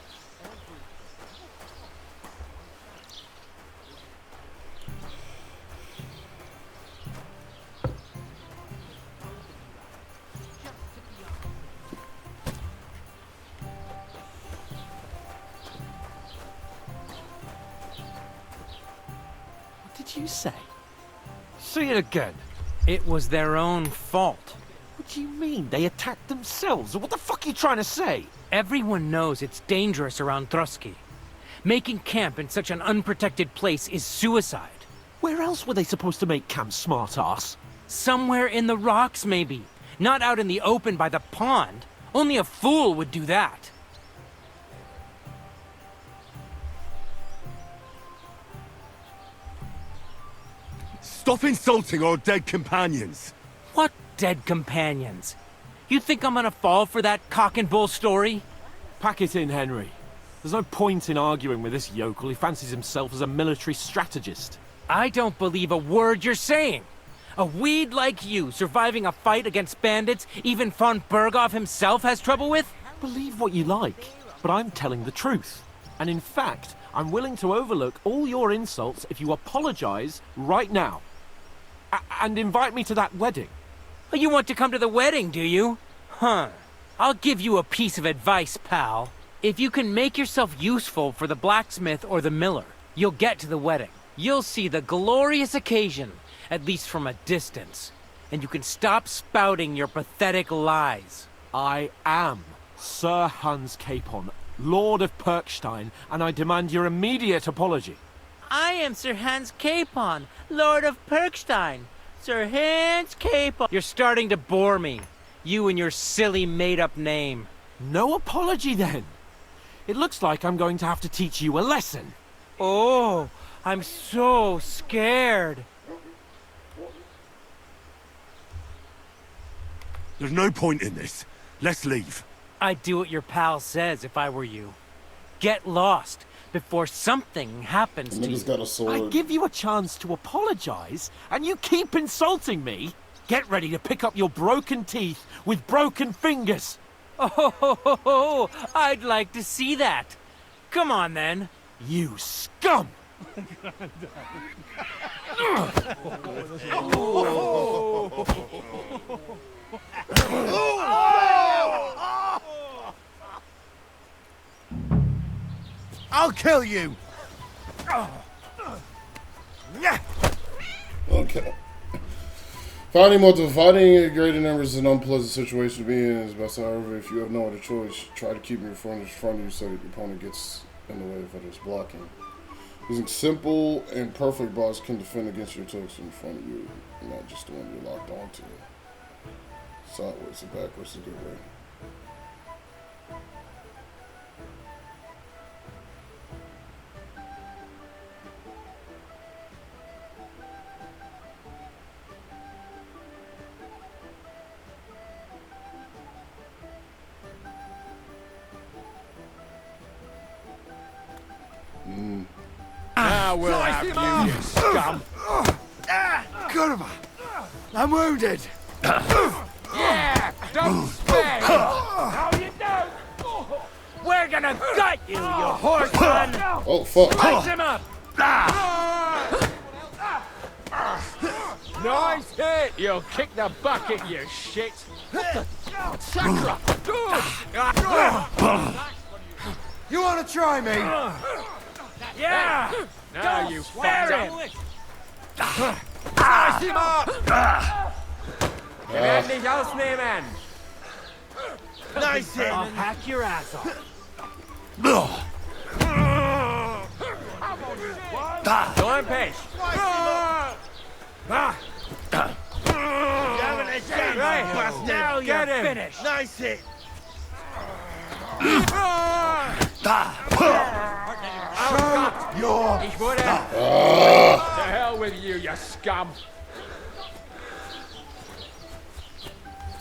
What did you say? Say it again. It was their own fault. What do you mean? They attacked themselves? What the fuck are you trying to say? Everyone knows it's dangerous around Trotsky. Making camp in such an unprotected place is suicide. Where else were they supposed to make camp, smart-ass? Somewhere in the rocks, maybe. Not out in the open by the pond. Only a fool would do that. Stop insulting our dead companions. What dead companions? You think I'm gonna fall for that cock and bull story? Pack it in, Henry. There's no point in arguing with this yokel. He fancies himself as a military strategist. I don't believe a word you're saying. A weed like you surviving a fight against bandits even von Berghoff himself has trouble with? Believe what you like, but I'm telling the truth. And in fact, I'm willing to overlook all your insults if you apologize right now. And invite me to that wedding. You want to come to the wedding, do you? Huh. I'll give you a piece of advice, pal. If you can make yourself useful for the blacksmith or the miller, you'll get to the wedding. You'll see the glorious occasion, at least from a distance. And you can stop spouting your pathetic lies. I am Sir Hans Capon, Lord of Perkstein, and I demand your immediate apology. I am Sir Hans Capon, Lord of Perkstein. Sir Hans Capon. You're starting to bore me. You and your silly made-up name. No apology, then. It looks like I'm going to have to teach you a lesson. Oh, I'm so scared. There's no point in this. Let's leave. I'd do what your pal says if I were you. get lost before something happens to you. Nigga's got a sword. I give you a chance to apologize, and you keep insulting me? Get ready to pick up your broken teeth with broken fingers. Oh, I'd like to see that. Come on, then. You scum! I'll kill you! Okay. Fighting in greater numbers is an unpleasant situation to be in. Is best, however, if you have no other choice, try to keep your opponent in front of you so that your opponent gets in the way of others blocking. Using simple and perfect blocks can defend against your attacks in front of you, not just the one you're locked onto. Sideways and backwards is a good way. Now we'll have you, you scum! Kurva! I'm wounded! Yeah! Don't spare! No, you don't! We're gonna gut you, you horseman! Oh, fuck. Slice him up! Nice hit! You'll kick the bucket, you shit! Chakra! You wanna try me? Yeah! Now Don't you swear fucked it! Slice him up! You werden nicht ausnehmen! Nice hit! I'll hack your ass off. So ein Pech! Now you're finished! Nice hit! Your Ich wurde... To hell with you, you scum!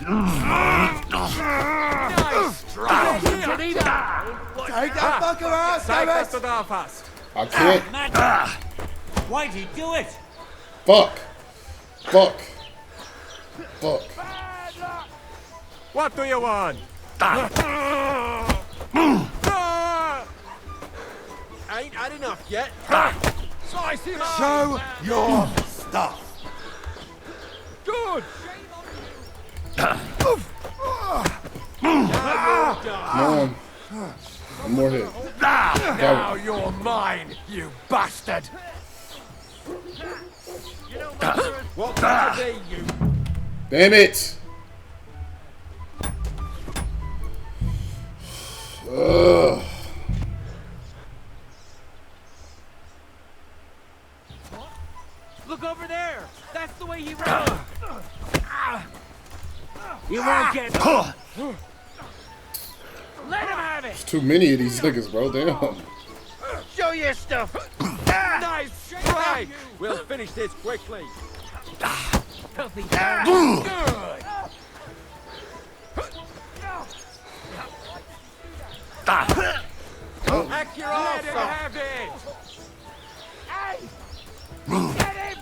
Nice strike! take that fucker out, Zeig, damn was it! du drauf hast! I can't. Why'd he do it? Fuck. Fuck. Fuck. What do you want? Ain't had enough yet. Slice him up! Show your stuff! Good! Come on. One more hit. Now you're mine, you bastard! What could it be, you? Damn it. Ugh. Look over there! That's the way he runs! You won't get... Let him have it! Too many of these niggas, bro. Damn. Show your stuff! Nice strike! We'll finish this quickly. Filthy bastard. Good! Hack your ass off! Have it! Get him!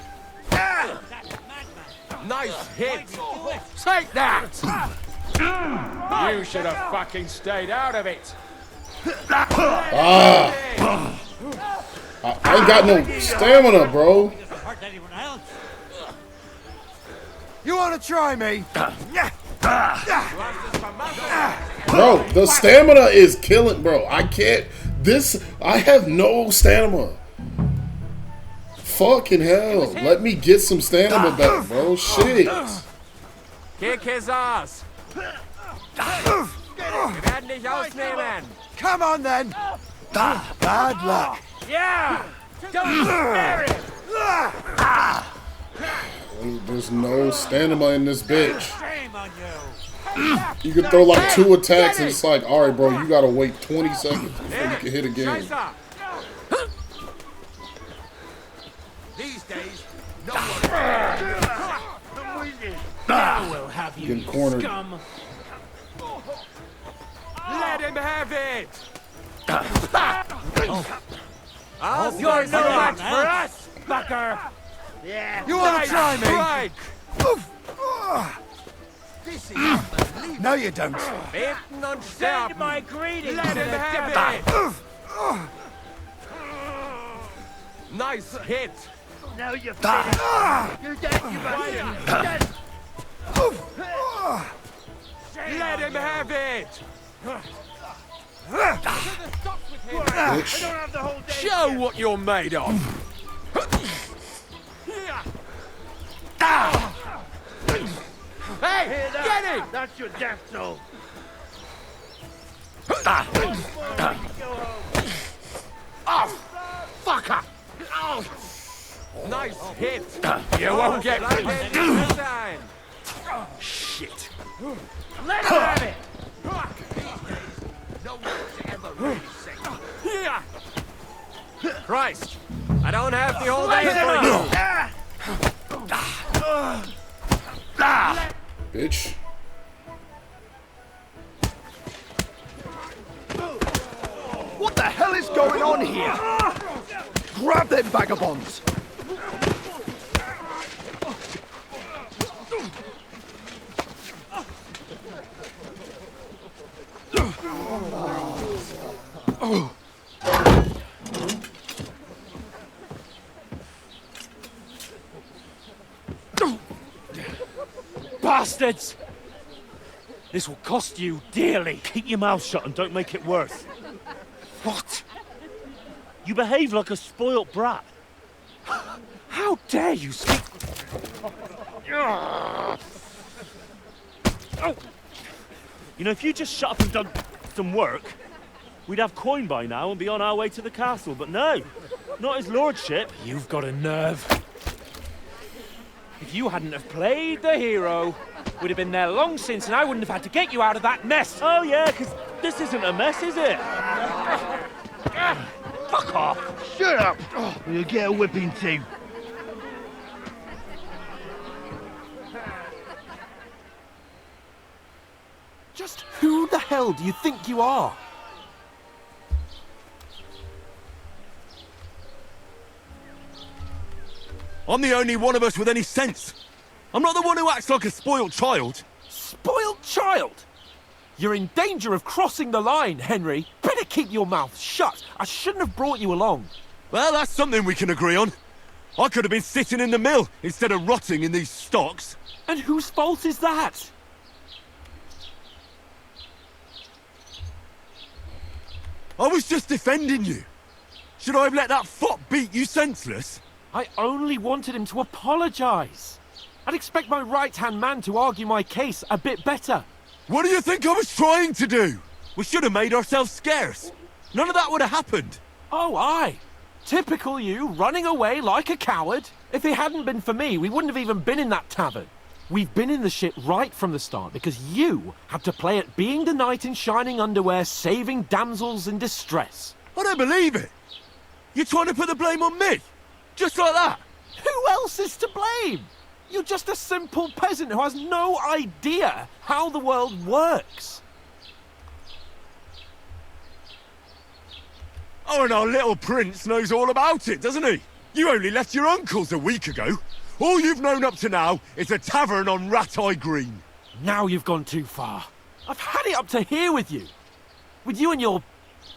Nice hit! Take that! You should have fucking stayed out of it! I ain't got no stamina, bro. You wanna try me? Bro, the stamina is killing, bro. I can't. I have no stamina. Fucking hell. Let me get some stamina back, bro. Shit. Kick his ass! Wir werden dich ausnehmen! Come on then! Bad luck! Yeah! Don't spare him! There's no stamina in this bitch. Shame on you! You can throw like 2 attacks and it's like, alright, bro, you gotta wait 20 seconds before you can hit again. These days, no one... Now we'll have you, Getting cornered. scum! Let him have it! You're no match for us, fucker! Yeah. You wanna try me? Right. This is unbelievable. No, you don't. Beaten on Send my greetings Let him have it. Nice hit. Now you're finished. You're dead, you bastard. Let him have it. Show what you're made of. Hey, get him! That's your death toll. Oh, fucker! Oh. Nice hit. You won't get time. Shit. Let him have it. No one's ever really safe. Christ! I don't have the whole day for you. Bitch. What the hell is going on here? Grab them vagabonds! Bastards! This will cost you dearly. Keep your mouth shut and don't make it worse. What? You behave like a spoilt brat. How dare you speak... You know, if you just shut up and done some work, we'd have coin by now and be on our way to the castle, but no, not his lordship. You've got a nerve. If you hadn't have played the hero, we'd have been there long since and I wouldn't have had to get you out of that mess. Oh yeah, because this isn't a mess, is it? Fuck off! Shut up! Or you'll get a whipping too. Just who the hell do you think you are? I'm the only one of us with any sense. I'm not the one who acts like a spoiled child. Spoiled child? You're in danger of crossing the line, Henry. Better keep your mouth shut. I shouldn't have brought you along. Well, that's something we can agree on. I could have been sitting in the mill instead of rotting in these stocks. And whose fault is that? I was just defending you. Should I have let that fop beat you senseless? I only wanted him to apologise. I'd expect my right-hand man to argue my case a bit better. What do you think I was trying to do? We should have made ourselves scarce. None of that would have happened. Oh, aye. Typical you, running away like a coward. If it hadn't been for me, we wouldn't have even been in that tavern. We've been in the shit right from the start because you had to play at being the knight in shining underwear saving damsels in distress. I don't believe it. You're trying to put the blame on me? Just like that? Who else is to blame? You're just a simple peasant who has no idea how the world works. Oh, and our little prince knows all about it, doesn't he? You only left your uncle's a week ago. All you've known up to now is a tavern on Rat-Eye Green. Now you've gone too far. I've had it up to here with you. With you and your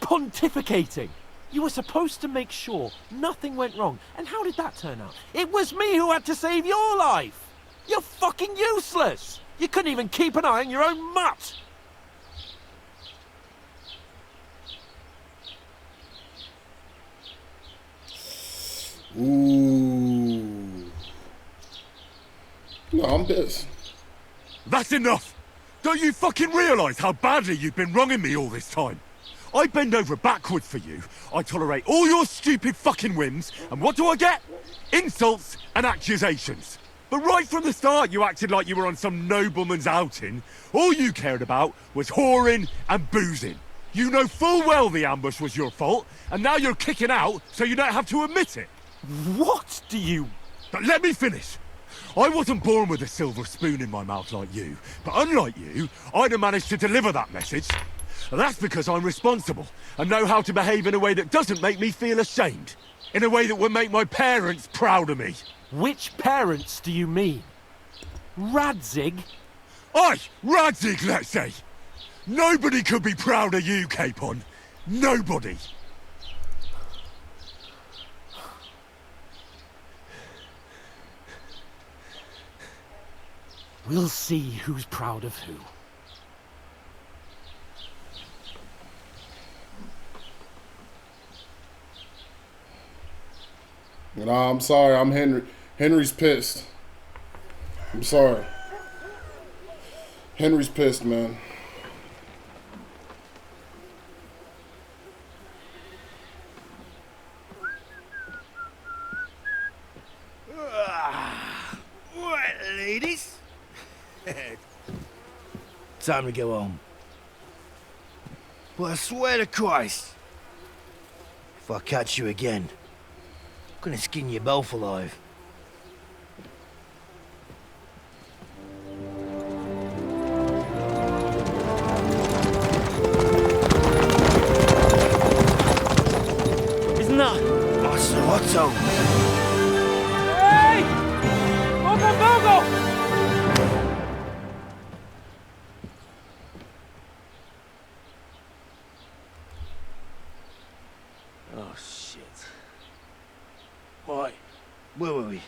pontificating. You were supposed to make sure nothing went wrong. And how did that turn out? It was me who had to save your life. You're fucking useless. You couldn't even keep an eye on your own mutt. Ooh. No, I'm pissed. That's enough. Don't you fucking realise how badly you've been wronging me all this time? I bend over backwards for you. I tolerate all your stupid fucking whims. And what do I get? Insults and accusations. But right from the start, you acted like you were on some nobleman's outing. All you cared about was whoring and boozing. You know full well the ambush was your fault, and now you're kicking out so you don't have to admit it. What do you... But let me finish. I wasn't born with a silver spoon in my mouth like you, but unlike you, I'd have managed to deliver that message. That's because I'm responsible and know how to behave in a way that doesn't make me feel ashamed. In a way that would make my parents proud of me. Which parents do you mean? Radzig? Aye, Radzig, let's say. Nobody could be proud of you, Capon. Nobody. We'll see who's proud of who. Nah, I'm sorry. I'm Henry. Henry's pissed. I'm sorry. Henry's pissed, man. Right, ladies. Time to go home. But I swear to Christ, if I catch you again, I'm gonna skin you both alive. Isn't that Master Otto? Hey! Open Bogo! Oh, shit. Why? Where were we?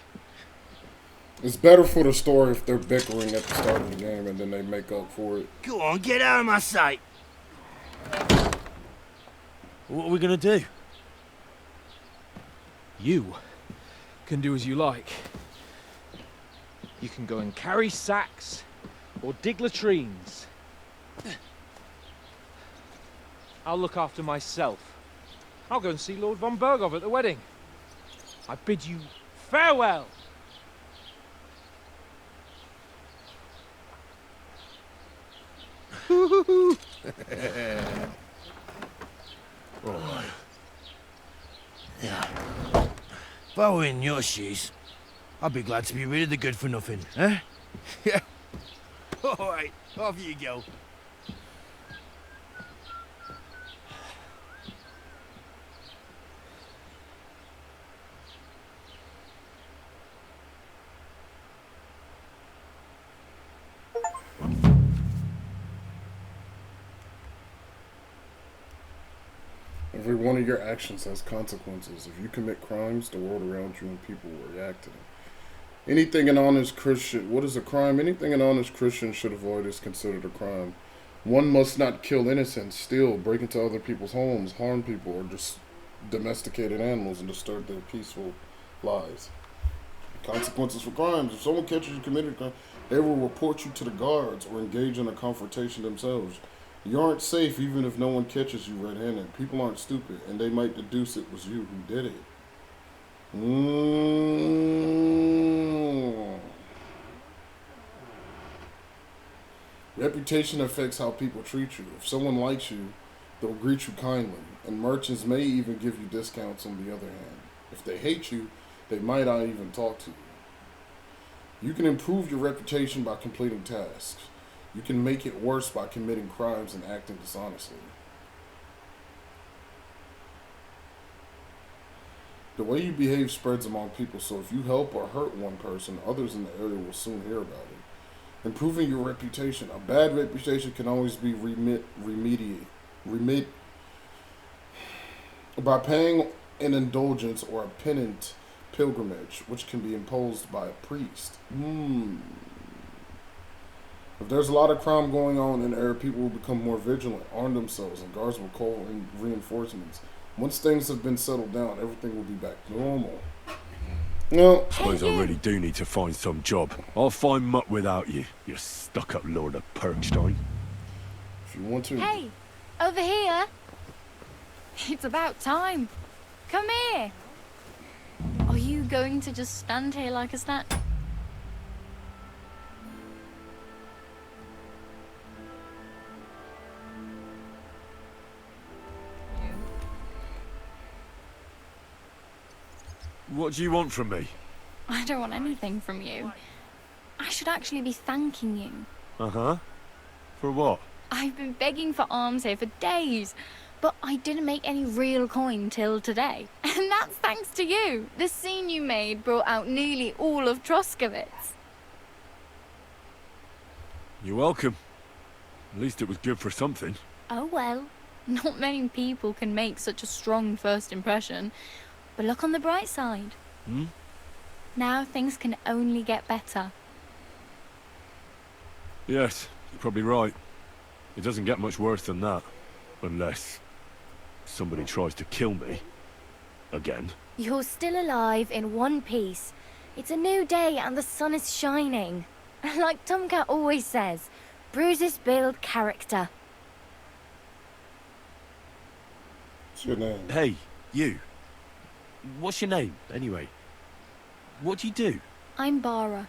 It's better for the story if they're bickering at the start of the game and then they make up for it. Go on, get out of my sight. What are we gonna do? You can do as you like. You can go and carry sacks or dig latrines. I'll look after myself. I'll go and see Lord von Berghoff at the wedding. I bid you farewell. Right. Yeah. If I were in your shoes, I'd be glad to be rid of the good for nothing, eh? Yeah. Alright, off you go. Every one of your actions has consequences. If you commit crimes, the world around you and people will react to them. Anything an honest Christian... What is a crime? Anything an honest Christian should avoid is considered a crime. One must not kill innocents, steal, break into other people's homes, harm people, or just domesticated animals and disturb their peaceful lives. Consequences for crimes. If someone catches you committing a crime, they will report you to the guards or engage in a confrontation themselves. You aren't safe even if no one catches you red-handed. People aren't stupid, and they might deduce it was you who did it. Reputation affects how people treat you. If someone likes you, they'll greet you kindly, and merchants may even give you discounts on the other hand. If they hate you, they might not even talk to you. You can improve your reputation by completing tasks. You can make it worse by committing crimes and acting dishonestly. The way you behave spreads among people, so if you help or hurt one person, others in the area will soon hear about it. Improving your reputation. A bad reputation can always be remediated by paying an indulgence or a penance pilgrimage, which can be imposed by a priest. If there's a lot of crime going on in the area, people will become more vigilant, arm themselves, and guards will call in reinforcements. Once things have been settled down, everything will be back to normal. Well, suppose I really do need to find some job. I'll find mutt without you, you stuck-up Lord of Perkstein. If you want to... Hey, over here. It's about time. Come here. Are you going to just stand here like a statue? What do you want from me? I don't want anything from you. I should actually be thanking you. Uh-huh. For what? I've been begging for alms here for days, but I didn't make any real coin till today. And that's thanks to you. The scene you made brought out nearly all of Troskowitz. You're welcome. At least it was good for something. Oh well, not many people can make such a strong first impression. But look on the bright side. Hmm? Now things can only get better. Yes, you're probably right. It doesn't get much worse than that. Unless somebody tries to kill me. Again. You're still alive in one piece. It's a new day and the sun is shining. Like Tomcat always says, bruises build character. What's your name? Hey, you. What's your name, anyway? What do you do? I'm Bara.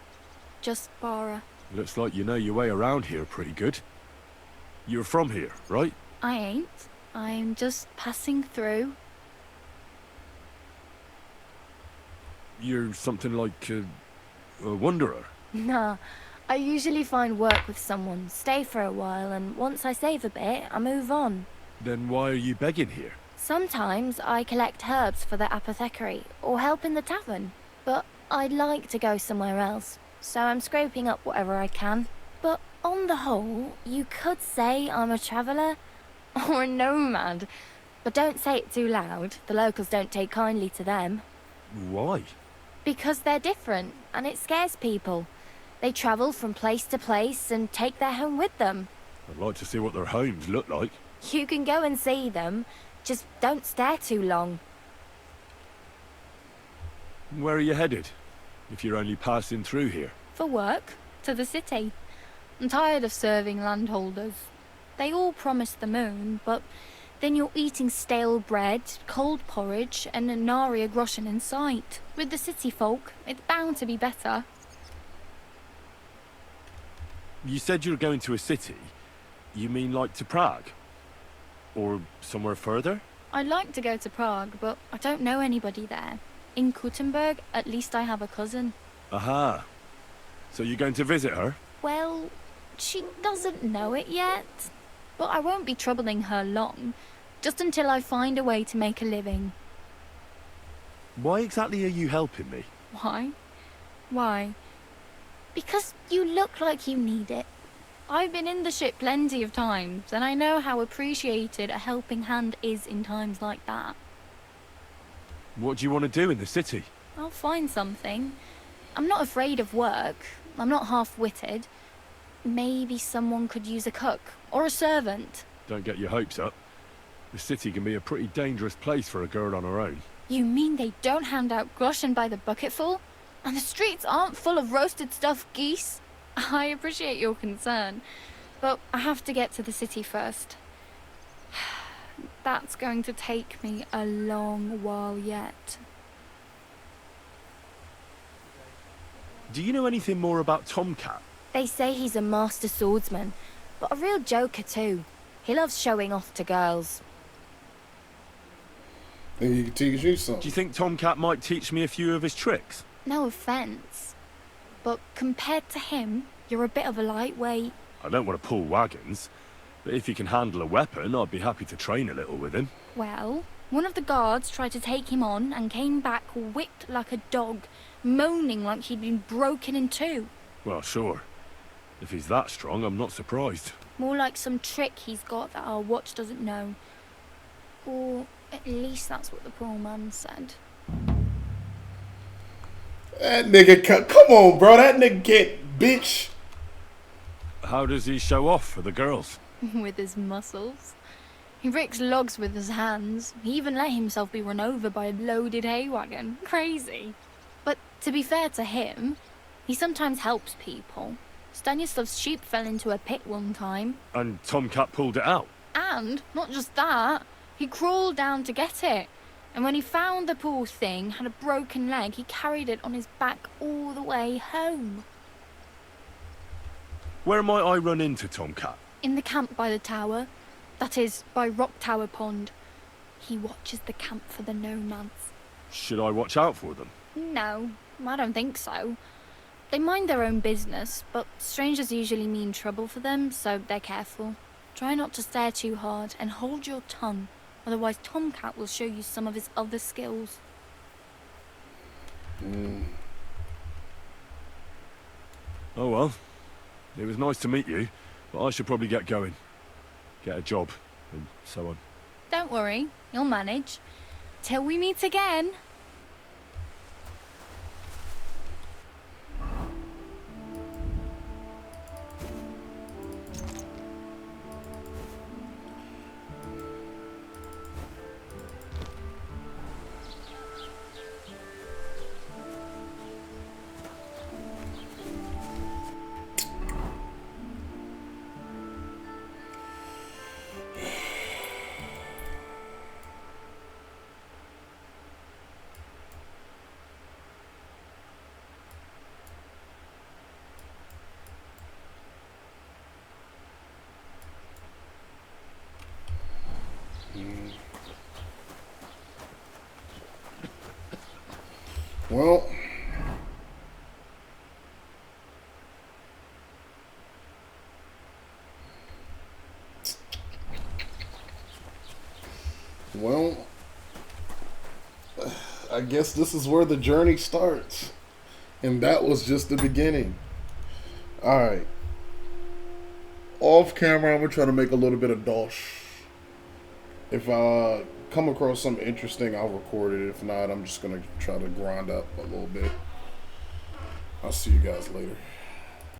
Just Bara. Looks like you know your way around here pretty good. You're from here, right? I ain't. I'm just passing through. You're something like a wanderer. Nah, I usually find work with someone, stay for a while, and once I save a bit, I move on. Then why are you begging here? Sometimes I collect herbs for the apothecary, or help in the tavern. But I'd like to go somewhere else, so I'm scraping up whatever I can. But on the whole, you could say I'm a traveller, or a nomad. But don't say it too loud, the locals don't take kindly to them. Why? Because they're different, and it scares people. They travel from place to place and take their home with them. I'd like to see what their homes look like. You can go and see them, just don't stare too long. Where are you headed? If you're only passing through here. For work, to the city. I'm tired of serving landholders. They all promise the moon, but then you're eating stale bread, cold porridge, and a nary a groschen in sight. With the city folk, it's bound to be better. You said you were going to a city. You mean like to Prague? Or somewhere further? I'd like to go to Prague, but I don't know anybody there. In Kuttenberg, at least I have a cousin. Aha. So you're going to visit her? Well, she doesn't know it yet. But I won't be troubling her long, just until I find a way to make a living. Why exactly are you helping me? Why? Why? Because you look like you need it. I've been in the ship plenty of times, and I know how appreciated a helping hand is in times like that. What do you want to do in the city? I'll find something. I'm not afraid of work. I'm not half-witted. Maybe someone could use a cook, or a servant. Don't get your hopes up. The city can be a pretty dangerous place for a girl on her own. You mean they don't hand out groschen by the bucketful? And the streets aren't full of roasted stuffed geese? I appreciate your concern, but I have to get to the city first. That's going to take me a long while yet. Do you know anything more about Tomcat? They say he's a master swordsman, but a real joker too. He loves showing off to girls. And he can teach you something. Do you think Tomcat might teach me a few of his tricks? No offence, but compared to him, you're a bit of a lightweight. I don't want to pull wagons, but if he can handle a weapon, I'd be happy to train a little with him. Well, one of the guards tried to take him on and came back whipped like a dog, moaning like he'd been broken in two. Well, sure. If he's that strong, I'm not surprised. More like some trick he's got that our watch doesn't know. Or at least that's what the poor man said. That nigga, come on, bro. That nigga can't, bitch. How does he show off for the girls? With his muscles. He ricks logs with his hands. He even let himself be run over by a loaded hay wagon. Crazy. But to be fair to him, he sometimes helps people. Stanislav's sheep fell into a pit one time. And Tomcat pulled it out? And, not just that, he crawled down to get it. And when he found the poor thing had a broken leg, he carried it on his back all the way home. Where might I run into Tomcat? In the camp by the tower. That is, by Rock Tower Pond. He watches the camp for the nomads. Should I watch out for them? No, I don't think so. They mind their own business, but strangers usually mean trouble for them, so they're careful. Try not to stare too hard and hold your tongue, otherwise Tomcat will show you some of his other skills. Oh well. It was nice to meet you, but I should probably get going. Get a job, and so on. Don't worry, you'll manage. Till we meet again. Well, I guess this is where the journey starts. And that was just the beginning. Alright. Off camera, I'm going to try to make a little bit of dosh. If I come across something interesting, I'll record it. If not, I'm just going to try to grind up a little bit. I'll see you guys later.